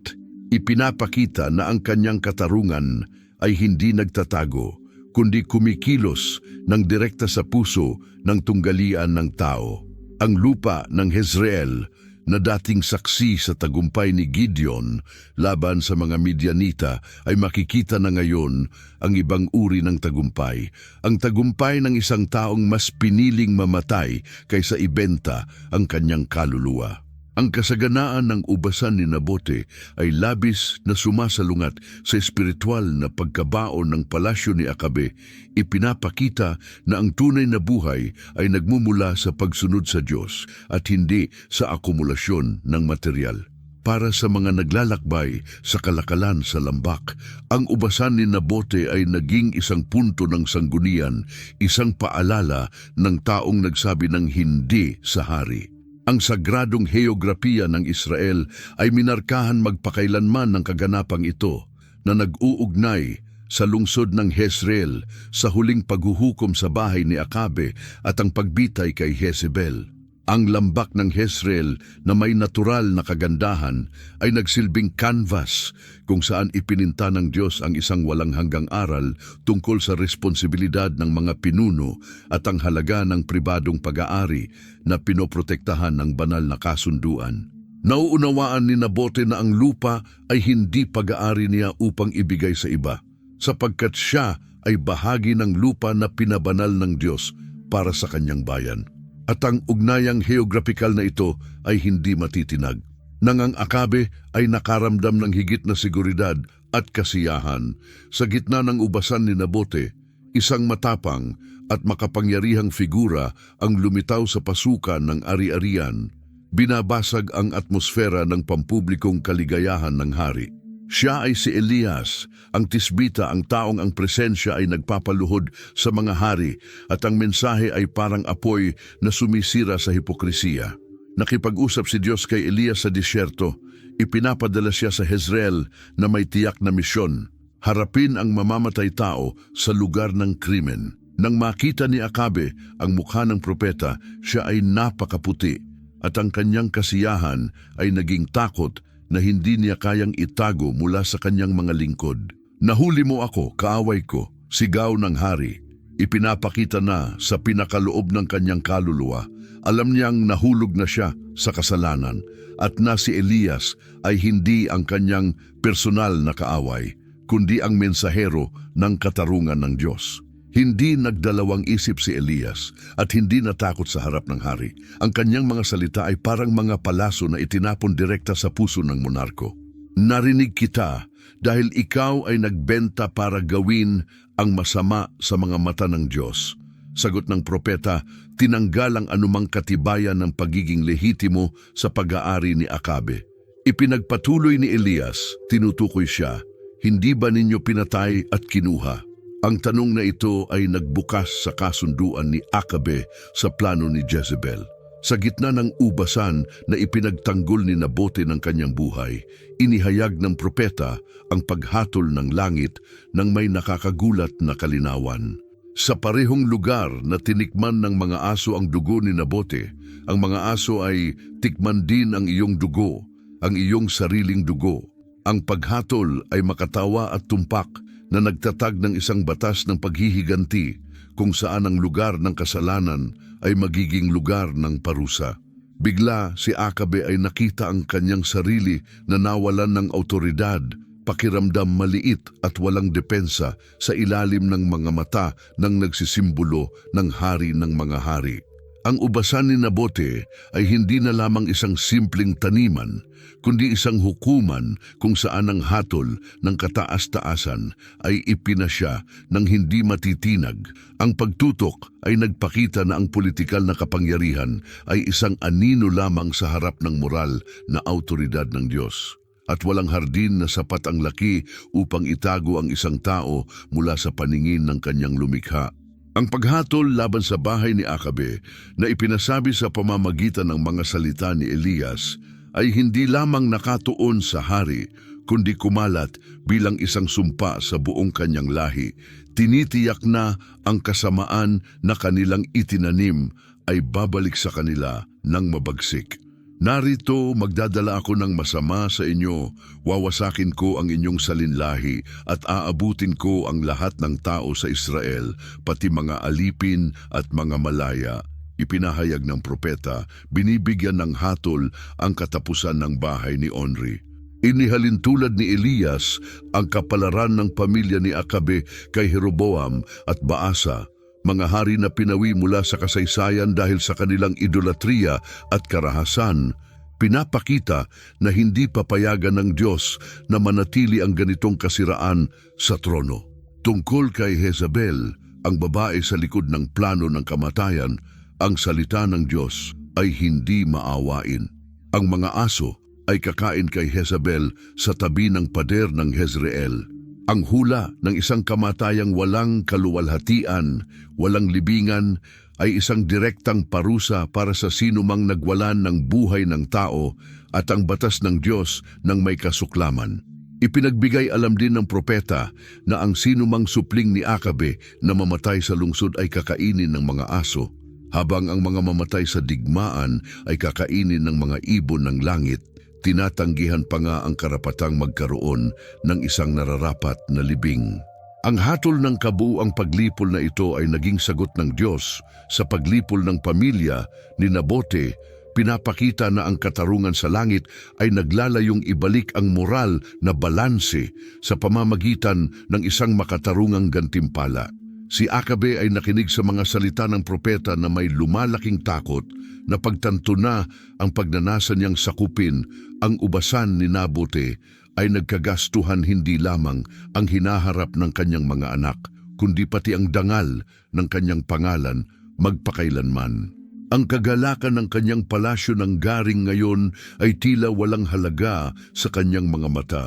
Ipinapakita na ang kanyang katarungan ay hindi nagtatago, kundi kumikilos ng direkta sa puso ng tunggalian ng tao. Ang lupa ng Jezreel na dating saksi sa tagumpay ni Gideon laban sa mga Midianita ay makikita na ngayon ang ibang uri ng tagumpay. Ang tagumpay ng isang taong mas piniling mamatay kaysa ibenta ang kanyang kaluluwa. Ang kasaganaan ng ubasan ni Nabote ay labis na sumasalungat sa espiritual na pagkabaon ng palasyo ni Akabe. Ipinapakita na ang tunay na buhay ay nagmumula sa pagsunod sa Diyos at hindi sa akumulasyon ng material. Para sa mga naglalakbay sa kalakalan sa lambak, ang ubasan ni Nabote ay naging isang punto ng sanggunian, isang paalala ng taong nagsabi ng hindi sa hari. Ang sagradong heograpiya ng Israel ay minarkahan magpakailanman ng kaganapang ito na nag-uugnay sa lungsod ng Jezreel sa huling paghuhukom sa bahay ni Akabe at ang pagbitay kay Jezebel. Ang lambak ng Jezreel na may natural na kagandahan ay nagsilbing canvas kung saan ipininta ng Diyos ang isang walang hanggang aral tungkol sa responsibilidad ng mga pinuno at ang halaga ng pribadong pag-aari na pinoprotektahan ng banal na kasunduan. Nauunawaan ni Nabote na ang lupa ay hindi pag-aari niya upang ibigay sa iba, sapagkat siya ay bahagi ng lupa na pinabanal ng Diyos para sa kanyang bayan. at ang ugnayang geographical na ito ay hindi matitinag. Nang ang Akabe ay nakaramdam ng higit na seguridad at kasiyahan sa gitna ng ubasan ni Nabote, isang matapang at makapangyarihang figura ang lumitaw sa pasukan ng ari-arian. Binabasag ang atmosfera ng pampublikong kaligayahan ng hari. Siya ay si Elias, ang tisbita, ang taong ang presensya ay nagpapaluhod sa mga hari at ang mensahe ay parang apoy na sumisira sa hipokrisiya. Nakipag-usap si Diyos kay Elias sa disyerto. Ipinapadala siya sa Jezreel na may tiyak na misyon. Harapin ang mamamatay tao sa lugar ng krimen. Nang makita ni Akabe ang mukha ng propeta, siya ay napakaputi at ang kanyang kasiyahan ay naging takot na hindi niya kayang itago mula sa kanyang mga lingkod. Nahuli mo ako, kaaway ko, sigaw ng hari. Ipinapakita na sa pinakaloob ng kanyang kaluluwa. Alam niyang nahulog na siya sa kasalanan at na si Elias ay hindi ang kanyang personal na kaaway, kundi ang mensahero ng katarungan ng Diyos. Hindi nagdalawang isip si Elias at hindi natakot sa harap ng hari. Ang kanyang mga salita ay parang mga palaso na itinapon direkta sa puso ng monarko. Narinig kita dahil ikaw ay nagbenta para gawin ang masama sa mga mata ng Diyos. Sagot ng propeta, tinanggal ang anumang katibayan ng pagiging lehitimo sa pag-aari ni Akabe. Ipinagpatuloy ni Elias, tinutukoy siya, hindi ba ninyo pinatay at kinuha? Ang tanong na ito ay nagbukas sa kasunduan ni Akabe sa plano ni Jezebel. Sa gitna ng ubasan na ipinagtanggol ni Nabote ng kanyang buhay, inihayag ng propeta ang paghatol ng langit ng may nakakagulat na kalinawan. Sa parehong lugar na tinikman ng mga aso ang dugo ni Nabote, ang mga aso ay tikman din ang iyong dugo, ang iyong sariling dugo. Ang paghatol ay makatawa at tumpak na nagtatag ng isang batas ng paghihiganti kung saan ang lugar ng kasalanan ay magiging lugar ng parusa. Bigla si Akabe ay nakita ang kanyang sarili na nawalan ng autoridad, pakiramdam maliit at walang depensa sa ilalim ng mga mata ng nagsisimbolo ng hari ng mga hari. Ang ubasan ni Nabote ay hindi na lamang isang simpleng taniman, kundi isang hukuman kung saan ang hatol ng kataas-taasan ay ipinasya ng hindi matitinag. Ang pagtutok ay nagpakita na ang politikal na kapangyarihan ay isang anino lamang sa harap ng moral na autoridad ng Diyos. At walang hardin na sapat ang laki upang itago ang isang tao mula sa paningin ng kanyang lumikha. Ang paghatol laban sa bahay ni Akabe na ipinasabi sa pamamagitan ng mga salita ni Elias ay hindi lamang nakatuon sa hari, kundi kumalat bilang isang sumpa sa buong kanyang lahi. Tinitiyak na ang kasamaan na kanilang itinanim ay babalik sa kanila ng mabagsik. Narito magdadala ako ng masama sa inyo, wawasakin ko ang inyong salinlahi at aabutin ko ang lahat ng tao sa Israel, pati mga alipin at mga malaya. Ipinahayag ng propeta, binibigyan ng hatol ang katapusan ng bahay ni Onri. Inihalin tulad ni Elias ang kapalaran ng pamilya ni Akabe kay Jeroboam at Baasa, mga hari na pinawi mula sa kasaysayan dahil sa kanilang idolatriya at karahasan. Pinapakita na hindi papayagan ng Diyos na manatili ang ganitong kasiraan sa trono. Tungkol kay Jezebel, ang babae sa likod ng plano ng kamatayan, ang salita ng Diyos ay hindi maawain. Ang mga aso ay kakain kay Jezebel sa tabi ng pader ng Jezreel. Ang hula ng isang kamatayang walang kaluwalhatian, walang libingan, ay isang direktang parusa para sa sinumang nagwalan ng buhay ng tao at ang batas ng Diyos ng may kasuklaman. Ipinagbigay alam din ng propeta na ang sinumang supling ni Akabe na mamatay sa lungsod ay kakainin ng mga aso, habang ang mga mamatay sa digmaan ay kakainin ng mga ibon ng langit. Tinatanggihan pa nga ang karapatang magkaroon ng isang nararapat na libing. Ang hatol ng kabuuang paglipol na ito ay naging sagot ng Diyos sa paglipol ng pamilya ni Nabote. Pinapakita na ang katarungan sa langit ay naglalayong ibalik ang moral na balanse sa pamamagitan ng isang makatarungang gantimpala. Si Akabe ay nakinig sa mga salita ng propeta na may lumalaking takot na pagtanto na ang pagnanasa niyang sakupin ang ubasan ni Nabote ay nagkagastuhan hindi lamang ang hinaharap ng kanyang mga anak, kundi pati ang dangal ng kanyang pangalan magpakailanman. Ang kagalakan ng kanyang palasyo ng garing ngayon ay tila walang halaga sa kanyang mga mata.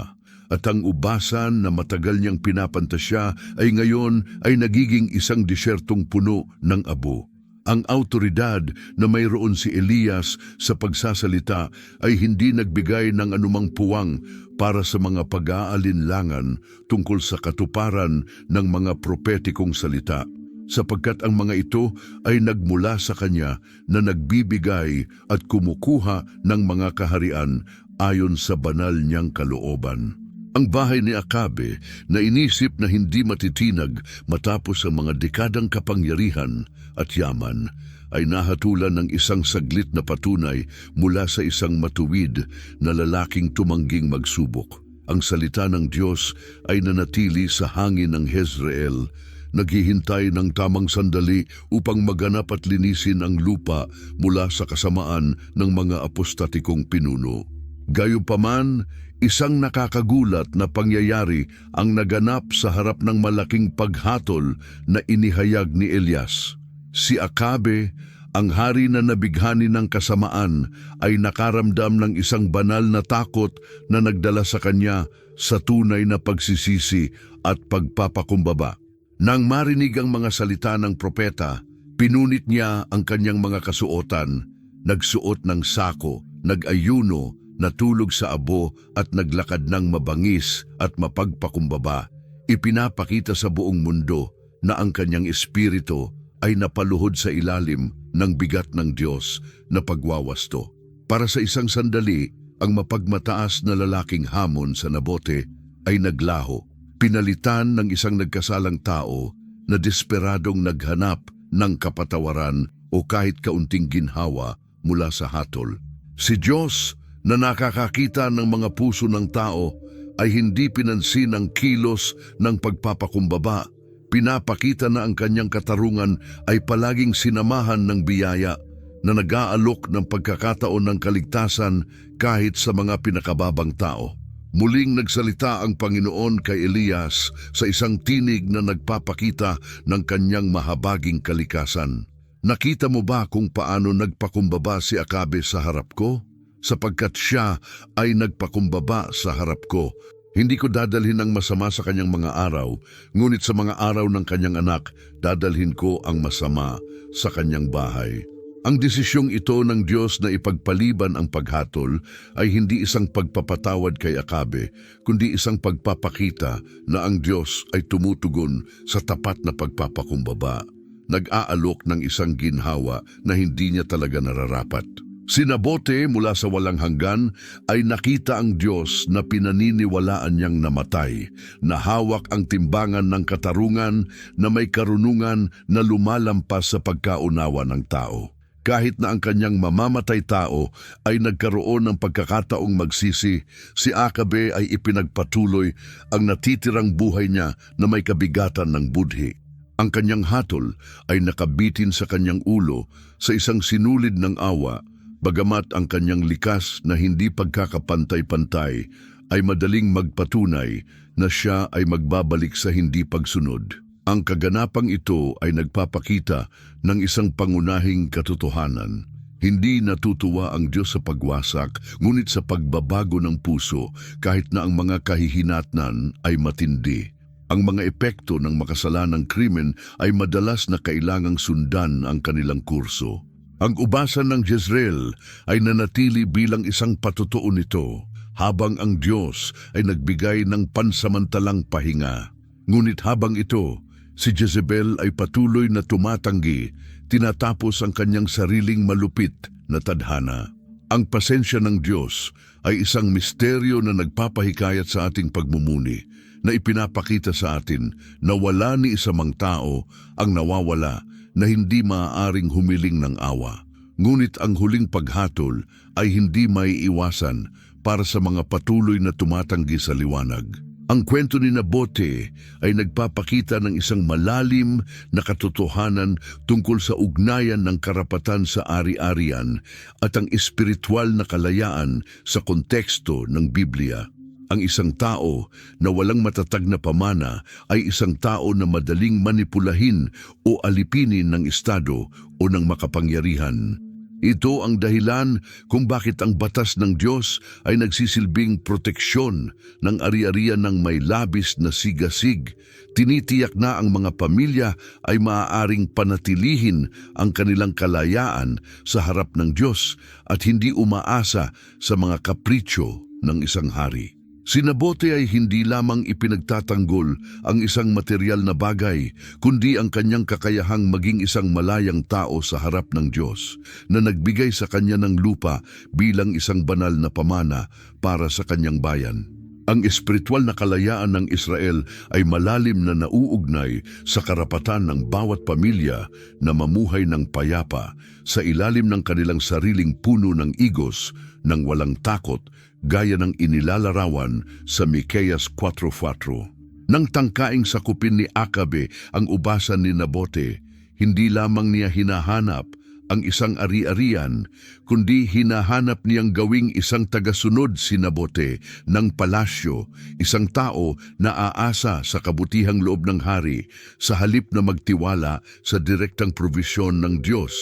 At ang ubasan na matagal niyang pinapantasya ay ngayon ay nagiging isang disyertong puno ng abo. Ang autoridad na mayroon si Elias sa pagsasalita ay hindi nagbigay ng anumang puwang para sa mga pag-aalinlangan tungkol sa katuparan ng mga propetikong salita, sapagkat ang mga ito ay nagmula sa kanya na nagbibigay at kumukuha ng mga kaharian ayon sa banal niyang kalooban. Ang bahay ni Akabe na inisip na hindi matitinag matapos ang mga dekadang kapangyarihan at yaman ay nahatulan ng isang saglit na patunay mula sa isang matuwid na lalaking tumangging magsubok. Ang salita ng Diyos ay nanatili sa hangin ng Jezreel, naghihintay ng tamang sandali upang maganap at linisin ang lupa mula sa kasamaan ng mga apostatikong pinuno. Gayunpaman, isang nakakagulat na pangyayari ang naganap sa harap ng malaking paghatol na inihayag ni Elias. Si Akabe, ang hari na nabighani ng kasamaan, ay nakaramdam ng isang banal na takot na nagdala sa kanya sa tunay na pagsisisi at pagpapakumbaba. Nang marinig ang mga salita ng propeta, pinunit niya ang kanyang mga kasuotan, nagsuot ng sako, nag-ayuno, natulog sa abo at naglakad ng mabangis at mapagpakumbaba. Ipinapakita sa buong mundo na ang kanyang espiritu ay napaluhod sa ilalim ng bigat ng Diyos na pagwawasto. Para sa isang sandali, ang mapagmataas na lalaking hamon sa Nabote ay naglaho, pinalitan ng isang nagkasalang tao na desperadong naghanap ng kapatawaran o kahit kaunting ginhawa mula sa hatol. Si Diyos na nakakakita ng mga puso ng tao ay hindi pinansin ang kilos ng pagpapakumbaba. Pinapakita na ang kanyang katarungan ay palaging sinamahan ng biyaya na nag-aalok ng pagkakataon ng kaligtasan kahit sa mga pinakababang tao. Muling nagsalita ang Panginoon kay Elias sa isang tinig na nagpapakita ng kanyang mahabaging kalikasan. Nakita mo ba kung paano nagpakumbaba si Akabe sa harap ko? Sapagkat siya ay nagpakumbaba sa harap ko. Hindi ko dadalhin ang masama sa kanyang mga araw, ngunit sa mga araw ng kanyang anak, dadalhin ko ang masama sa kanyang bahay. Ang desisyong ito ng Diyos na ipagpaliban ang paghatol ay hindi isang pagpapatawad kay Akabe, kundi isang pagpapakita na ang Diyos ay tumutugon sa tapat na pagpapakumbaba. Nag-aalok ng isang ginhawa na hindi niya talaga nararapat. Si Nabote mula sa walang hanggan ay nakita ang Diyos na pinaniniwalaan niyang namatay, na hawak ang timbangan ng katarungan, na may karunungan na lumalampas sa pagkaunawa ng tao. Kahit na ang kanyang mamamatay tao ay nagkaroon ng pagkakataong magsisi, si Akabe ay ipinagpatuloy ang natitirang buhay niya na may kabigatan ng budhi. Ang kanyang hatol ay nakabitin sa kanyang ulo sa isang sinulid ng awa, bagamat ang kanyang likas na hindi pagkakapantay-pantay ay madaling magpatunay na siya ay magbabalik sa hindi pagsunod. Ang kaganapang ito ay nagpapakita ng isang pangunahing katotohanan. Hindi natutuwa ang Diyos sa pagwasak, ngunit sa pagbabago ng puso kahit na ang mga kahihinatnan ay matindi. Ang mga epekto ng makasalanang krimen ay madalas na kailangang sundan ang kanilang kurso. Ang ubasan ng Jezreel ay nanatili bilang isang patutuo nito, habang ang Diyos ay nagbigay ng pansamantalang pahinga. Ngunit habang ito, si Jezebel ay patuloy na tumatanggi, tinatapos ang kanyang sariling malupit na tadhana. Ang pasensya ng Diyos ay isang misteryo na nagpapahikayat sa ating pagmumuni, na ipinapakita sa atin na wala ni isang tao ang nawawala na hindi maaaring humiling ng awa. Ngunit ang huling paghatol ay hindi maiiwasan para sa mga patuloy na tumatanggi sa liwanag. Ang kwento ni Nabote ay nagpapakita ng isang malalim na katotohanan tungkol sa ugnayan ng karapatan sa ari-arian at ang espiritual na kalayaan sa konteksto ng Biblia. Ang isang tao na walang matatag na pamana ay isang tao na madaling manipulahin o alipinin ng estado o ng makapangyarihan. Ito ang dahilan kung bakit ang batas ng Diyos ay nagsisilbing proteksyon ng ari-arian ng may labis na sigasig. Tinitiyak na ang mga pamilya ay maaaring panatilihin ang kanilang kalayaan sa harap ng Diyos at hindi umaasa sa mga kapritsyo ng isang hari. Si Nabote ay hindi lamang ipinagtatanggol ang isang material na bagay, kundi ang kanyang kakayahang maging isang malayang tao sa harap ng Diyos, na nagbigay sa kanya ng lupa bilang isang banal na pamana para sa kanyang bayan. Ang espiritual na kalayaan ng Israel ay malalim na nauugnay sa karapatan ng bawat pamilya na mamuhay ng payapa sa ilalim ng kanilang sariling puno ng igos ng walang takot, gaya ng inilalarawan sa Mikeas 4:4. Nang tangkaing sakupin ni Akabe ang ubasan ni Nabote, hindi lamang niya hinahanap ang isang ari-arian, kundi hinahanap niyang gawing isang tagasunod si Nabote ng palasyo, isang tao na aasa sa kabutihang loob ng hari sa halip na magtiwala sa direktang provisyon ng Diyos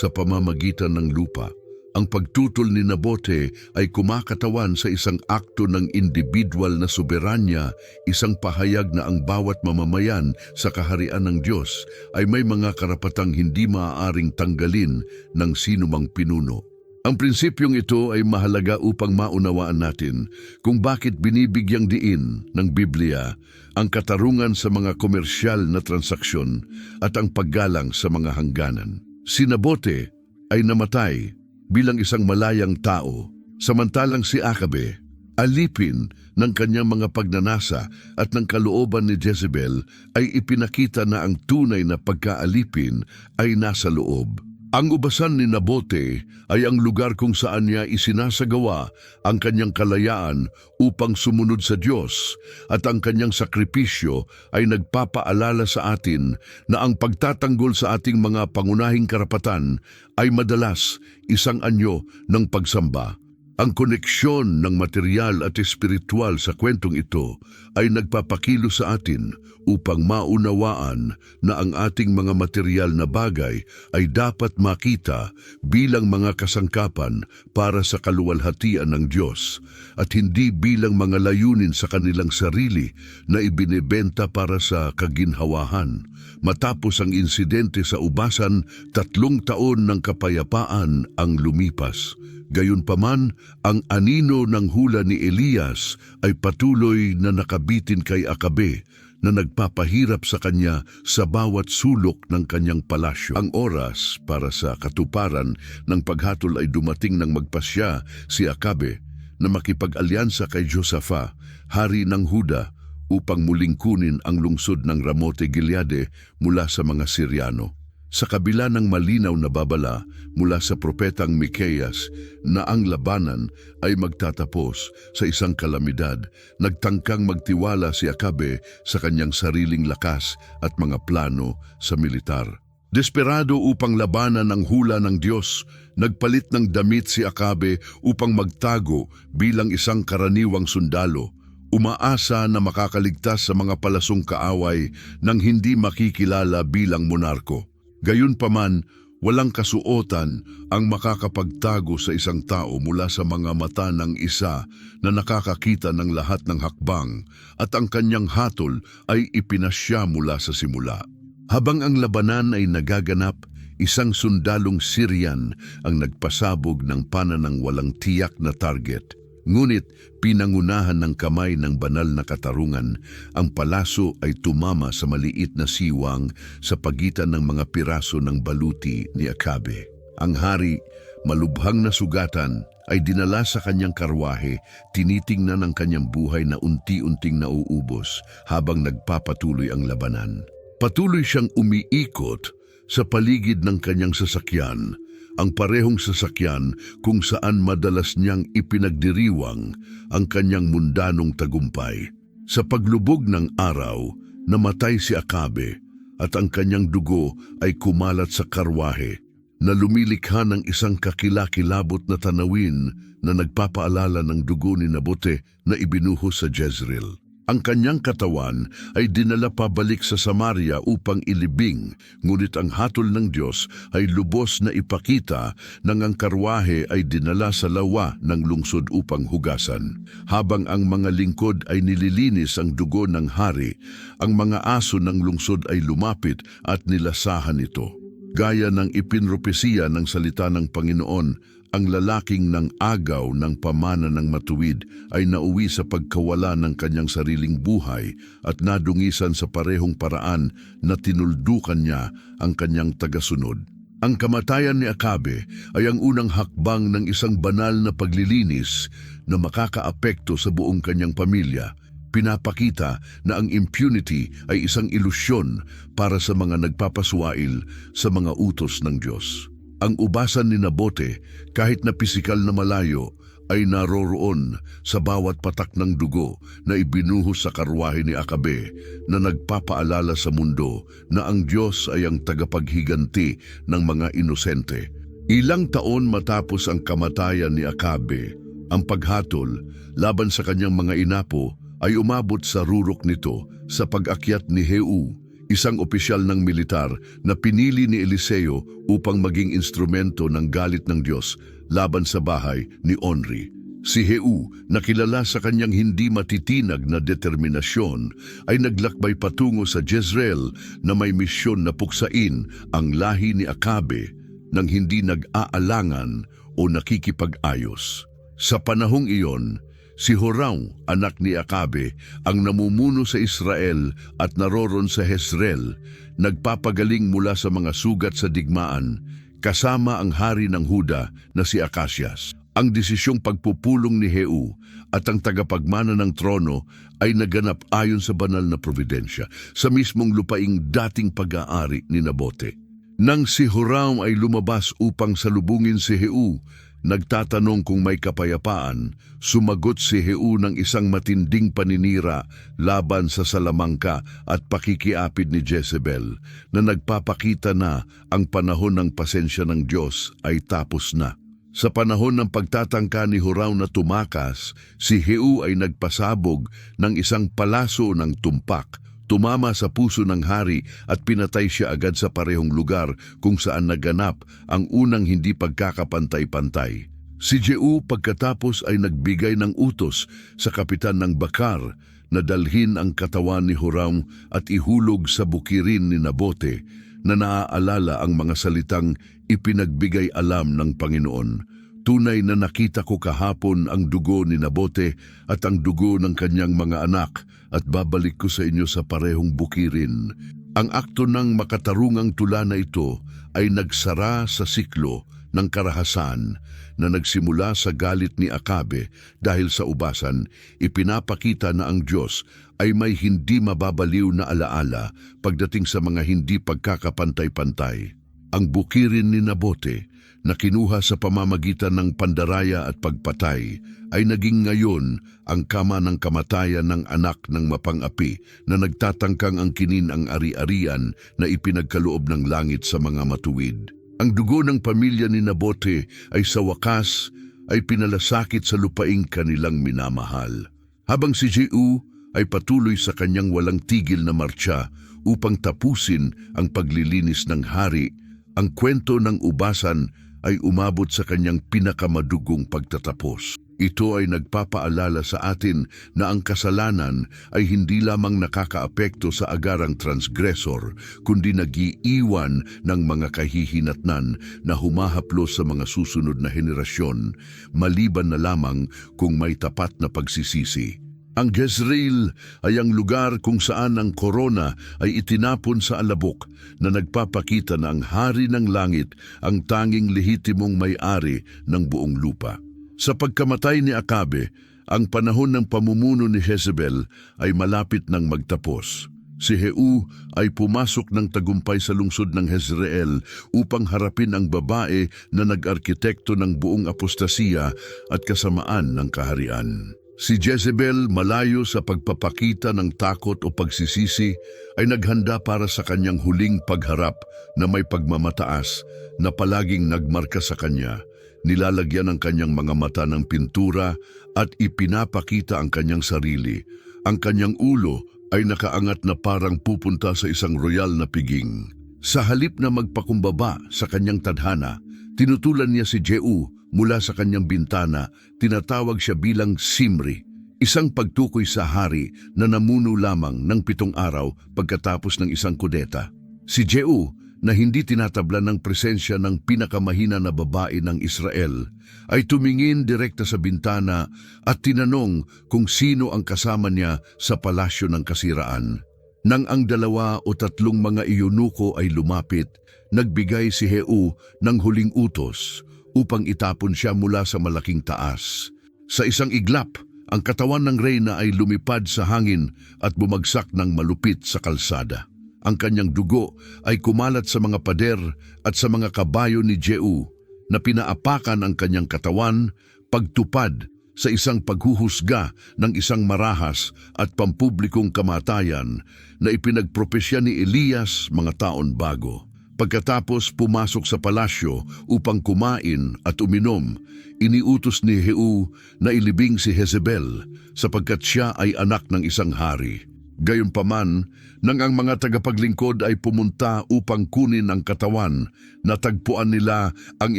sa pamamagitan ng lupa. Ang pagtutol ni Nabote ay kumakatawan sa isang akto ng individual na soberanya, isang pahayag na ang bawat mamamayan sa kaharian ng Diyos ay may mga karapatang hindi maaaring tanggalin ng sinumang pinuno. Ang prinsipyong ito ay mahalaga upang maunawaan natin kung bakit binibigyang diin ng Biblia ang katarungan sa mga komersyal na transaksyon at ang paggalang sa mga hangganan. Si Nabote ay namatay bilang isang malayang tao, samantalang si Akabe, alipin ng kanyang mga pagnanasa at ng kalooban ni Jezebel, ay ipinakita na ang tunay na pagkaalipin ay nasa loob. Ang ubasan ni Nabote ay ang lugar kung saan niya isinasagawa ang kanyang kalayaan upang sumunod sa Diyos, at ang kanyang sakripisyo ay nagpapaalala sa atin na ang pagtatanggol sa ating mga pangunahing karapatan ay madalas isang anyo ng pagsamba. Ang koneksyon ng material at espiritual sa kwentong ito ay nagpapakilo sa atin upang maunawaan na ang ating mga material na bagay ay dapat makita bilang mga kasangkapan para sa kaluwalhatian ng Diyos at hindi bilang mga layunin sa kanilang sarili na ibinebenta para sa kaginhawahan. Matapos ang insidente sa ubasan, 3 taon ng kapayapaan ang lumipas. Gayunpaman, ang anino ng hula ni Elias ay patuloy na nakabitin kay Akabe na nagpapahirap sa kanya sa bawat sulok ng kanyang palasyo. Ang oras para sa katuparan ng paghatol ay dumating nang magpasya si Akabe na makipag-alyansa kay Josaphat, hari ng Huda, upang muling kunin ang lungsod ng Ramote Gileade mula sa mga Siryano. Sa kabila ng malinaw na babala mula sa propetang Mikeas na ang labanan ay magtatapos sa isang kalamidad, nagtangkang magtiwala si Akabe sa kanyang sariling lakas at mga plano sa militar. Desperado upang labanan ang hula ng Diyos, nagpalit ng damit si Akabe upang magtago bilang isang karaniwang sundalo, umaasa na makakaligtas sa mga palasong kaaway nang hindi makikilala bilang monarko. Gayunpaman, walang kasuotan ang makakapagtago sa isang tao mula sa mga mata ng isa na nakakakita ng lahat ng hakbang, at ang kanyang hatol ay ipinasya mula sa simula. Habang ang labanan ay nagaganap, isang sundalong Syrian ang nagpasabog ng pananang walang tiyak na target. Ngunit pinangunahan ng kamay ng banal na katarungan, ang palaso ay tumama sa maliit na siwang sa pagitan ng mga piraso ng baluti ni Akabe. Ang hari, malubhang na sugatan, ay dinala sa kanyang karwahe, tinitingnan ang kanyang buhay na unti-unting nauubos habang nagpapatuloy ang labanan. Patuloy siyang umiikot sa paligid ng kanyang sasakyan, ang parehong sasakyan kung saan madalas niyang ipinagdiriwang ang kanyang mundanong tagumpay. Sa paglubog ng araw, namatay si Akabe at ang kanyang dugo ay kumalat sa karwahe na lumilikha ng isang kakilakilabot na tanawin na nagpapaalala ng dugo ni Nabote na ibinuhos sa Jezreel. Ang kanyang katawan ay dinala pabalik sa Samaria upang ilibing, ngunit ang hatol ng Diyos ay lubos na ipakita nang ang karwahe ay dinala sa lawa ng lungsod upang hugasan. Habang ang mga lingkod ay nililinis ang dugo ng hari, ang mga aso ng lungsod ay lumapit at nilasahan ito. Gaya ng ipinropesiya ng salita ng Panginoon, ang lalaking ng agaw ng pamana ng matuwid ay nauwi sa pagkawala ng kanyang sariling buhay at nadungisan sa parehong paraan na tinuldukan niya ang kanyang tagasunod. Ang kamatayan ni Akabe ay ang unang hakbang ng isang banal na paglilinis na makakaapekto sa buong kanyang pamilya. Pinapakita na ang impunity ay isang ilusyon para sa mga nagpapaswail sa mga utos ng Diyos. Ang ubasan ni Nabote, kahit na pisikal na malayo, ay naroroon sa bawat patak ng dugo na ibinuhos sa karwahe ni Akabe na nagpapaalala sa mundo na ang Diyos ay ang tagapaghiganti ng mga inosente. Ilang taon matapos ang kamatayan ni Akabe, ang paghatol laban sa kanyang mga inapo ay umabot sa rurok nito sa pag-akyat ni Jehu, isang opisyal ng militar na pinili ni Eliseo upang maging instrumento ng galit ng Diyos laban sa bahay ni Onri. Si Jehu, na kilala sa kanyang hindi matitinag na determinasyon, ay naglakbay patungo sa Jezreel na may misyon na puksain ang lahi ni Akabe nang hindi nag-aalangan o nakikipag-ayos. Sa panahong iyon, si Joram, anak ni Akabe, ang namumuno sa Israel at naroron sa Jezreel, nagpapagaling mula sa mga sugat sa digmaan, kasama ang hari ng Huda na si Acacias. Ang desisyong pagpupulong ni Jehu at ang tagapagmana ng trono ay naganap ayon sa banal na providensya sa mismong lupaing dating pag-aari ni Nabote. Nang si Joram ay lumabas upang salubungin si Jehu, nagtatanong kung may kapayapaan, sumagot si Jehu ng isang matinding paninira laban sa salamangka at pakikiapid ni Jezebel na nagpapakita na ang panahon ng pasensya ng Diyos ay tapos na. Sa panahon ng pagtatangka ni Joram na tumakas, si Jehu ay nagpasabog ng isang palaso ng tumpak, tumama sa puso ng hari at pinatay siya agad sa parehong lugar kung saan naganap ang unang hindi pagkakapantay-pantay. Si Jehu pagkatapos ay nagbigay ng utos sa kapitan ng Bakar na dalhin ang katawan ni Joram at ihulog sa bukirin ni Nabote na naaalala ang mga salitang ipinagbigay alam ng Panginoon. Tunay na nakita ko kahapon ang dugo ni Nabote at ang dugo ng kanyang mga anak at babalik ko sa inyo sa parehong bukirin. Ang akto ng makatarungang tula na ito ay nagsara sa siklo ng karahasan na nagsimula sa galit ni Akabe dahil sa ubasan, ipinapakita na ang Diyos ay may hindi mababaliw na alaala pagdating sa mga hindi pagkakapantay-pantay. Ang bukirin ni Nabote na kinuha sa pamamagitan ng pandaraya at pagpatay ay naging ngayon ang kama ng kamatayan ng anak ng mapang-api na nagtatangkang angkinin ang ari-arian na ipinagkaloob ng langit sa mga matuwid. Ang dugo ng pamilya ni Nabote ay sa wakas ay pinalasakit sa lupaing kanilang minamahal. Habang si Jehu ay patuloy sa kanyang walang tigil na martsa upang tapusin ang paglilinis ng hari, ang kwento ng ubasan ay umabot sa kanyang pinakamadugong pagtatapos. Ito ay nagpapaalala sa atin na ang kasalanan ay hindi lamang nakakaapekto sa agarang transgresor, kundi nag-iiwan ng mga kahihinatnan na humahaplos sa mga susunod na henerasyon, maliban na lamang kung may tapat na pagsisisi. Ang Jezreel ay ang lugar kung saan ang korona ay itinapon sa alabok na nagpapakita na ang hari ng langit ang tanging lehitimong may-ari ng buong lupa. Sa pagkamatay ni Akabe, ang panahon ng pamumuno ni Jezebel ay malapit nang magtapos. Si Jehu ay pumasok ng tagumpay sa lungsod ng Jezreel upang harapin ang babae na nag-arkitekto ng buong apostasiya at kasamaan ng kaharian. Si Jezebel, malayo sa pagpapakita ng takot o pagsisisi, ay naghanda para sa kanyang huling pagharap na may pagmamataas na palaging nagmarka sa kanya. Nilalagyan ang kanyang mga mata ng pintura at ipinapakita ang kanyang sarili. Ang kanyang ulo ay nakaangat na parang pupunta sa isang royal na piging. Sa halip na magpakumbaba sa kanyang tadhana, tinutulan niya si Jehu mula sa kanyang bintana. Tinatawag siya bilang Simri, isang pagtukoy sa hari na namuno lamang ng 7 araw pagkatapos ng isang kudeta. Si Jehu, na hindi tinatablan ng presensya ng pinakamahina na babae ng Israel, ay tumingin direkta sa bintana at tinanong kung sino ang kasama niya sa palasyo ng kasiraan. Nang ang 2 o 3 mga eunuko ay lumapit, nagbigay si Jehu ng huling utos upang itapon siya mula sa malaking taas. Sa isang iglap, ang katawan ng reyna ay lumipad sa hangin at bumagsak ng malupit sa kalsada. Ang kanyang dugo ay kumalat sa mga pader at sa mga kabayo ni Jehu na pinaapakan ang kanyang katawan, pagtupad sa isang paghuhusga ng isang marahas at pampublikong kamatayan na ipinagpropesya ni Elias mga taon bago. Pagkatapos pumasok sa palasyo upang kumain at uminom, iniutos ni Jehu na ilibing si Jezebel sapagkat siya ay anak ng isang hari. Gayunpaman, nang ang mga tagapaglingkod ay pumunta upang kunin ang katawan, natagpuan nila ang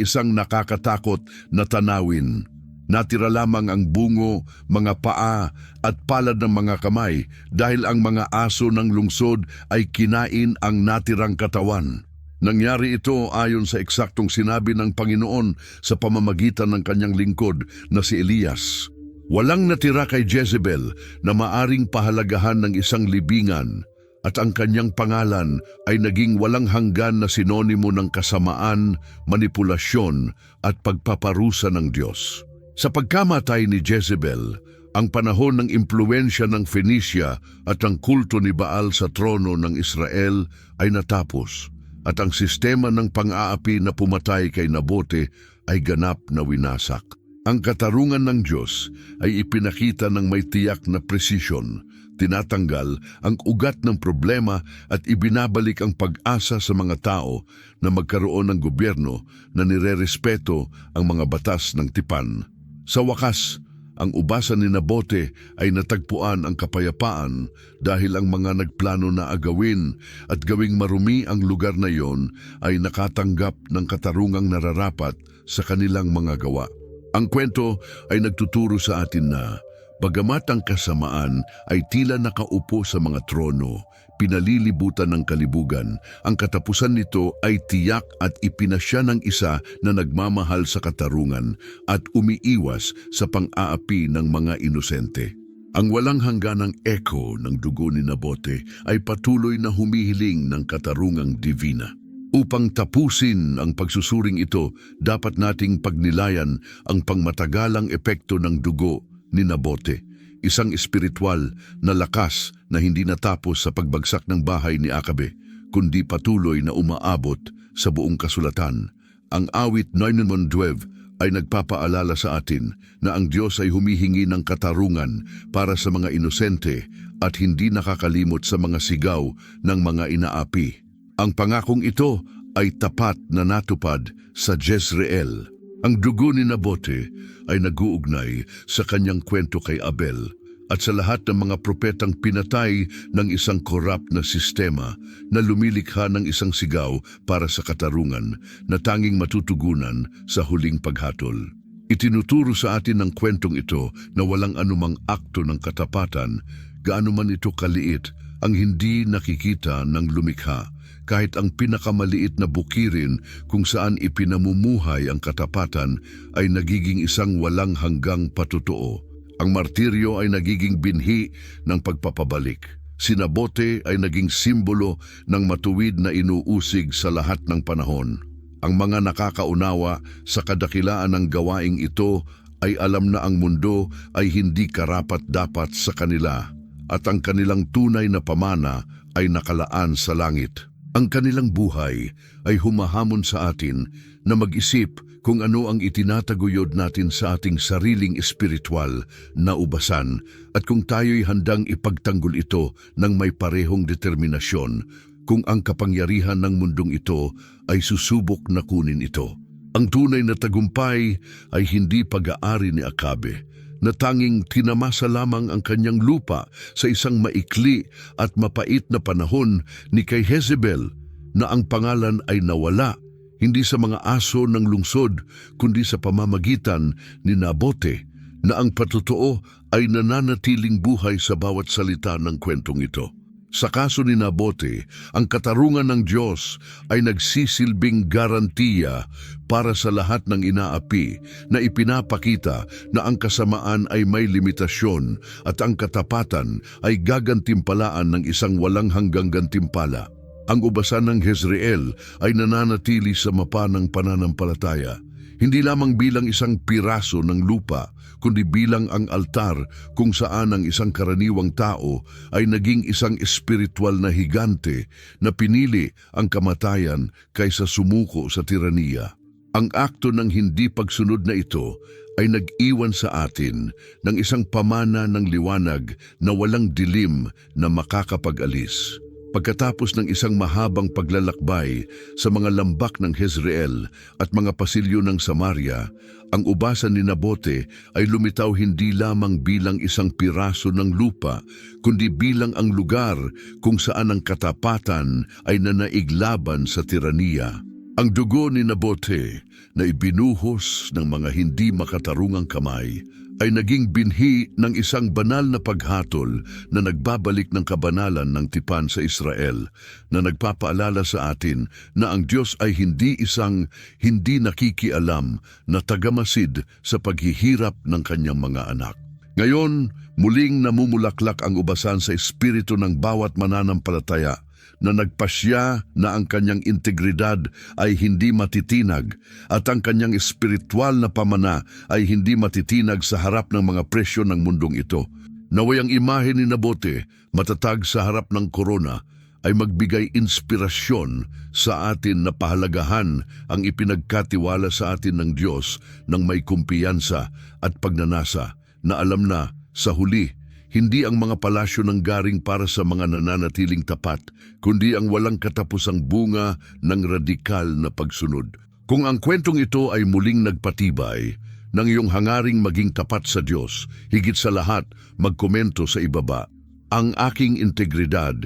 isang nakakatakot na tanawin. Natira lamang ang bungo, mga paa at palad ng mga kamay dahil ang mga aso ng lungsod ay kinain ang natirang katawan. Nangyari ito ayon sa eksaktong sinabi ng Panginoon sa pamamagitan ng kanyang lingkod na si Elias. Walang natira kay Jezebel na maaring pahalagahan ng isang libingan at ang kanyang pangalan ay naging walang hanggan na sinonimo ng kasamaan, manipulasyon at pagpaparusa ng Diyos. Sa pagkamatay ni Jezebel, ang panahon ng impluensya ng Phoenicia at ang kulto ni Baal sa trono ng Israel ay natapos. At ang sistema ng pang-aapi na pumatay kay Nabote ay ganap na winasak. Ang katarungan ng Diyos ay ipinakita ng may tiyak na presisyon, tinatanggal ang ugat ng problema at ibinabalik ang pag-asa sa mga tao na magkaroon ng gobyerno na nirerespeto ang mga batas ng tipan. Sa wakas, ang ubasan ni Nabote ay natagpuan ang kapayapaan dahil ang mga nagplano na agawin at gawing marumi ang lugar na iyon ay nakatanggap ng katarungang nararapat sa kanilang mga gawa. Ang kwento ay nagtuturo sa atin na bagamat ang kasamaan ay tila nakaupo sa mga trono, pinalilibutan ng kalibugan, ang katapusan nito ay tiyak at ipinasya ng isa na nagmamahal sa katarungan at umiiwas sa pang-aapi ng mga inosente. Ang walang hangganang echo ng dugo ni Nabote ay patuloy na humihiling ng katarungang divina. Upang tapusin ang pagsusuring ito, dapat nating pagnilayan ang pangmatagalang epekto ng dugo ni Nabote. Isang espiritual na lakas na hindi natapos sa pagbagsak ng bahay ni Akabe, kundi patuloy na umaabot sa buong kasulatan. Ang awit 9:12 ay nagpapaalala sa atin na ang Diyos ay humihingi ng katarungan para sa mga inosente at hindi nakakalimot sa mga sigaw ng mga inaapi. Ang pangakong ito ay tapat na natupad sa Jezreel. Ang dugo ni Nabote ay nag-uugnay sa kanyang kwento kay Abel at sa lahat ng mga propetang pinatay ng isang korap na sistema na lumilikha ng isang sigaw para sa katarungan na tanging matutugunan sa huling paghatol. Itinuturo sa atin ng kwentong ito na walang anumang akto ng katapatan, gaano man ito kaliit, ang hindi nakikita ng lumikha. Kahit ang pinakamaliit na bukirin kung saan ipinamumuhay ang katapatan ay nagiging isang walang hanggang patotoo. Ang martiryo ay nagiging binhi ng pagpapabalik. Si Nabote ay naging simbolo ng matuwid na inuusig sa lahat ng panahon. Ang mga nakakaunawa sa kadakilaan ng gawaing ito ay alam na ang mundo ay hindi karapat-dapat sa kanila at ang kanilang tunay na pamana ay nakalaan sa langit. Ang kanilang buhay ay humahamon sa atin na mag-isip kung ano ang itinataguyod natin sa ating sariling espiritual na ubasan at kung tayo'y handang ipagtanggol ito ng may parehong determinasyon kung ang kapangyarihan ng mundong ito ay susubok na kunin ito. Ang tunay na tagumpay ay hindi pag-aari ni Akabe, na tanging tinamasa lamang ang kanyang lupa sa isang maikli at mapait na panahon ni kay Jezebel, na ang pangalan ay nawala, hindi sa mga aso ng lungsod, kundi sa pamamagitan ni Nabote, na ang patotoo ay nananatiling buhay sa bawat salita ng kwentong ito. Sa kaso ni Nabote, ang katarungan ng Diyos ay nagsisilbing garantiya para sa lahat ng inaapi na ipinapakita na ang kasamaan ay may limitasyon at ang katapatan ay gagantimpalaan ng isang walang hanggang gantimpala. Ang ubasan ng Jezreel ay nananatili sa mapa ng pananampalataya, hindi lamang bilang isang piraso ng lupa, kundi bilang ang altar kung saan ang isang karaniwang tao ay naging isang espiritual na higante na pinili ang kamatayan kaysa sumuko sa tiraniya. Ang akto ng hindi pagsunod na ito ay nag-iwan sa atin ng isang pamana ng liwanag na walang dilim na makakapag-alis. Pagkatapos ng isang mahabang paglalakbay sa mga lambak ng Jezreel at mga pasilyo ng Samaria, ang ubasan ni Nabote ay lumitaw hindi lamang bilang isang piraso ng lupa, kundi bilang ang lugar kung saan ang katapatan ay nanaiglaban sa tiraniya. Ang dugo ni Nabote na ibinuhos ng mga hindi makatarungang kamay ay naging binhi ng isang banal na paghatol na nagbabalik ng kabanalan ng tipan sa Israel, na nagpapaalala sa atin na ang Diyos ay hindi isang hindi nakikialam na tagamasid sa paghihirap ng kanyang mga anak. Ngayon, muling namumulaklak ang ubasan sa espiritu ng bawat mananampalataya na nagpasya na ang kanyang integridad ay hindi matitinag at ang kanyang espiritual na pamana ay hindi matitinag sa harap ng mga presyo ng mundong ito. Naway ang imahe ni Nabote, matatag sa harap ng korona, ay magbigay inspirasyon sa atin na pahalagahan ang ipinagkatiwala sa atin ng Diyos ng may kumpiyansa at pagnanasa, na alam na sa huli, hindi ang mga palasyo ng garing para sa mga nananatiling tapat, kundi ang walang katapusang bunga ng radikal na pagsunod. Kung ang kwentong ito ay muling nagpatibay ng iyong hangaring maging tapat sa Diyos, higit sa lahat, magkomento sa ibaba. Ang aking integridad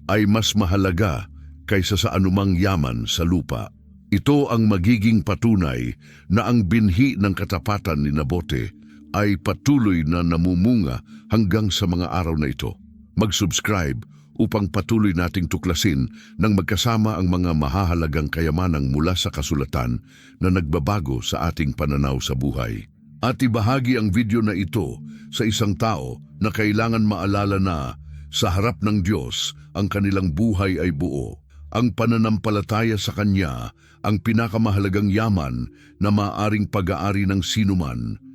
ay mas mahalaga kaysa sa anumang yaman sa lupa. Ito ang magiging patunay na ang binhi ng katapatan ni Nabote ay patuloy na namumunga hanggang sa mga araw na ito. Mag-subscribe upang patuloy nating tuklasin ng magkasama ang mga mahahalagang kayamanang mula sa kasulatan na nagbabago sa ating pananaw sa buhay. At ibahagi ang video na ito sa isang tao na kailangan maalala na sa harap ng Diyos ang kanilang buhay ay buo. Ang pananampalataya sa Kanya ang pinakamahalagang yaman na maaring pag-aari ng sinuman.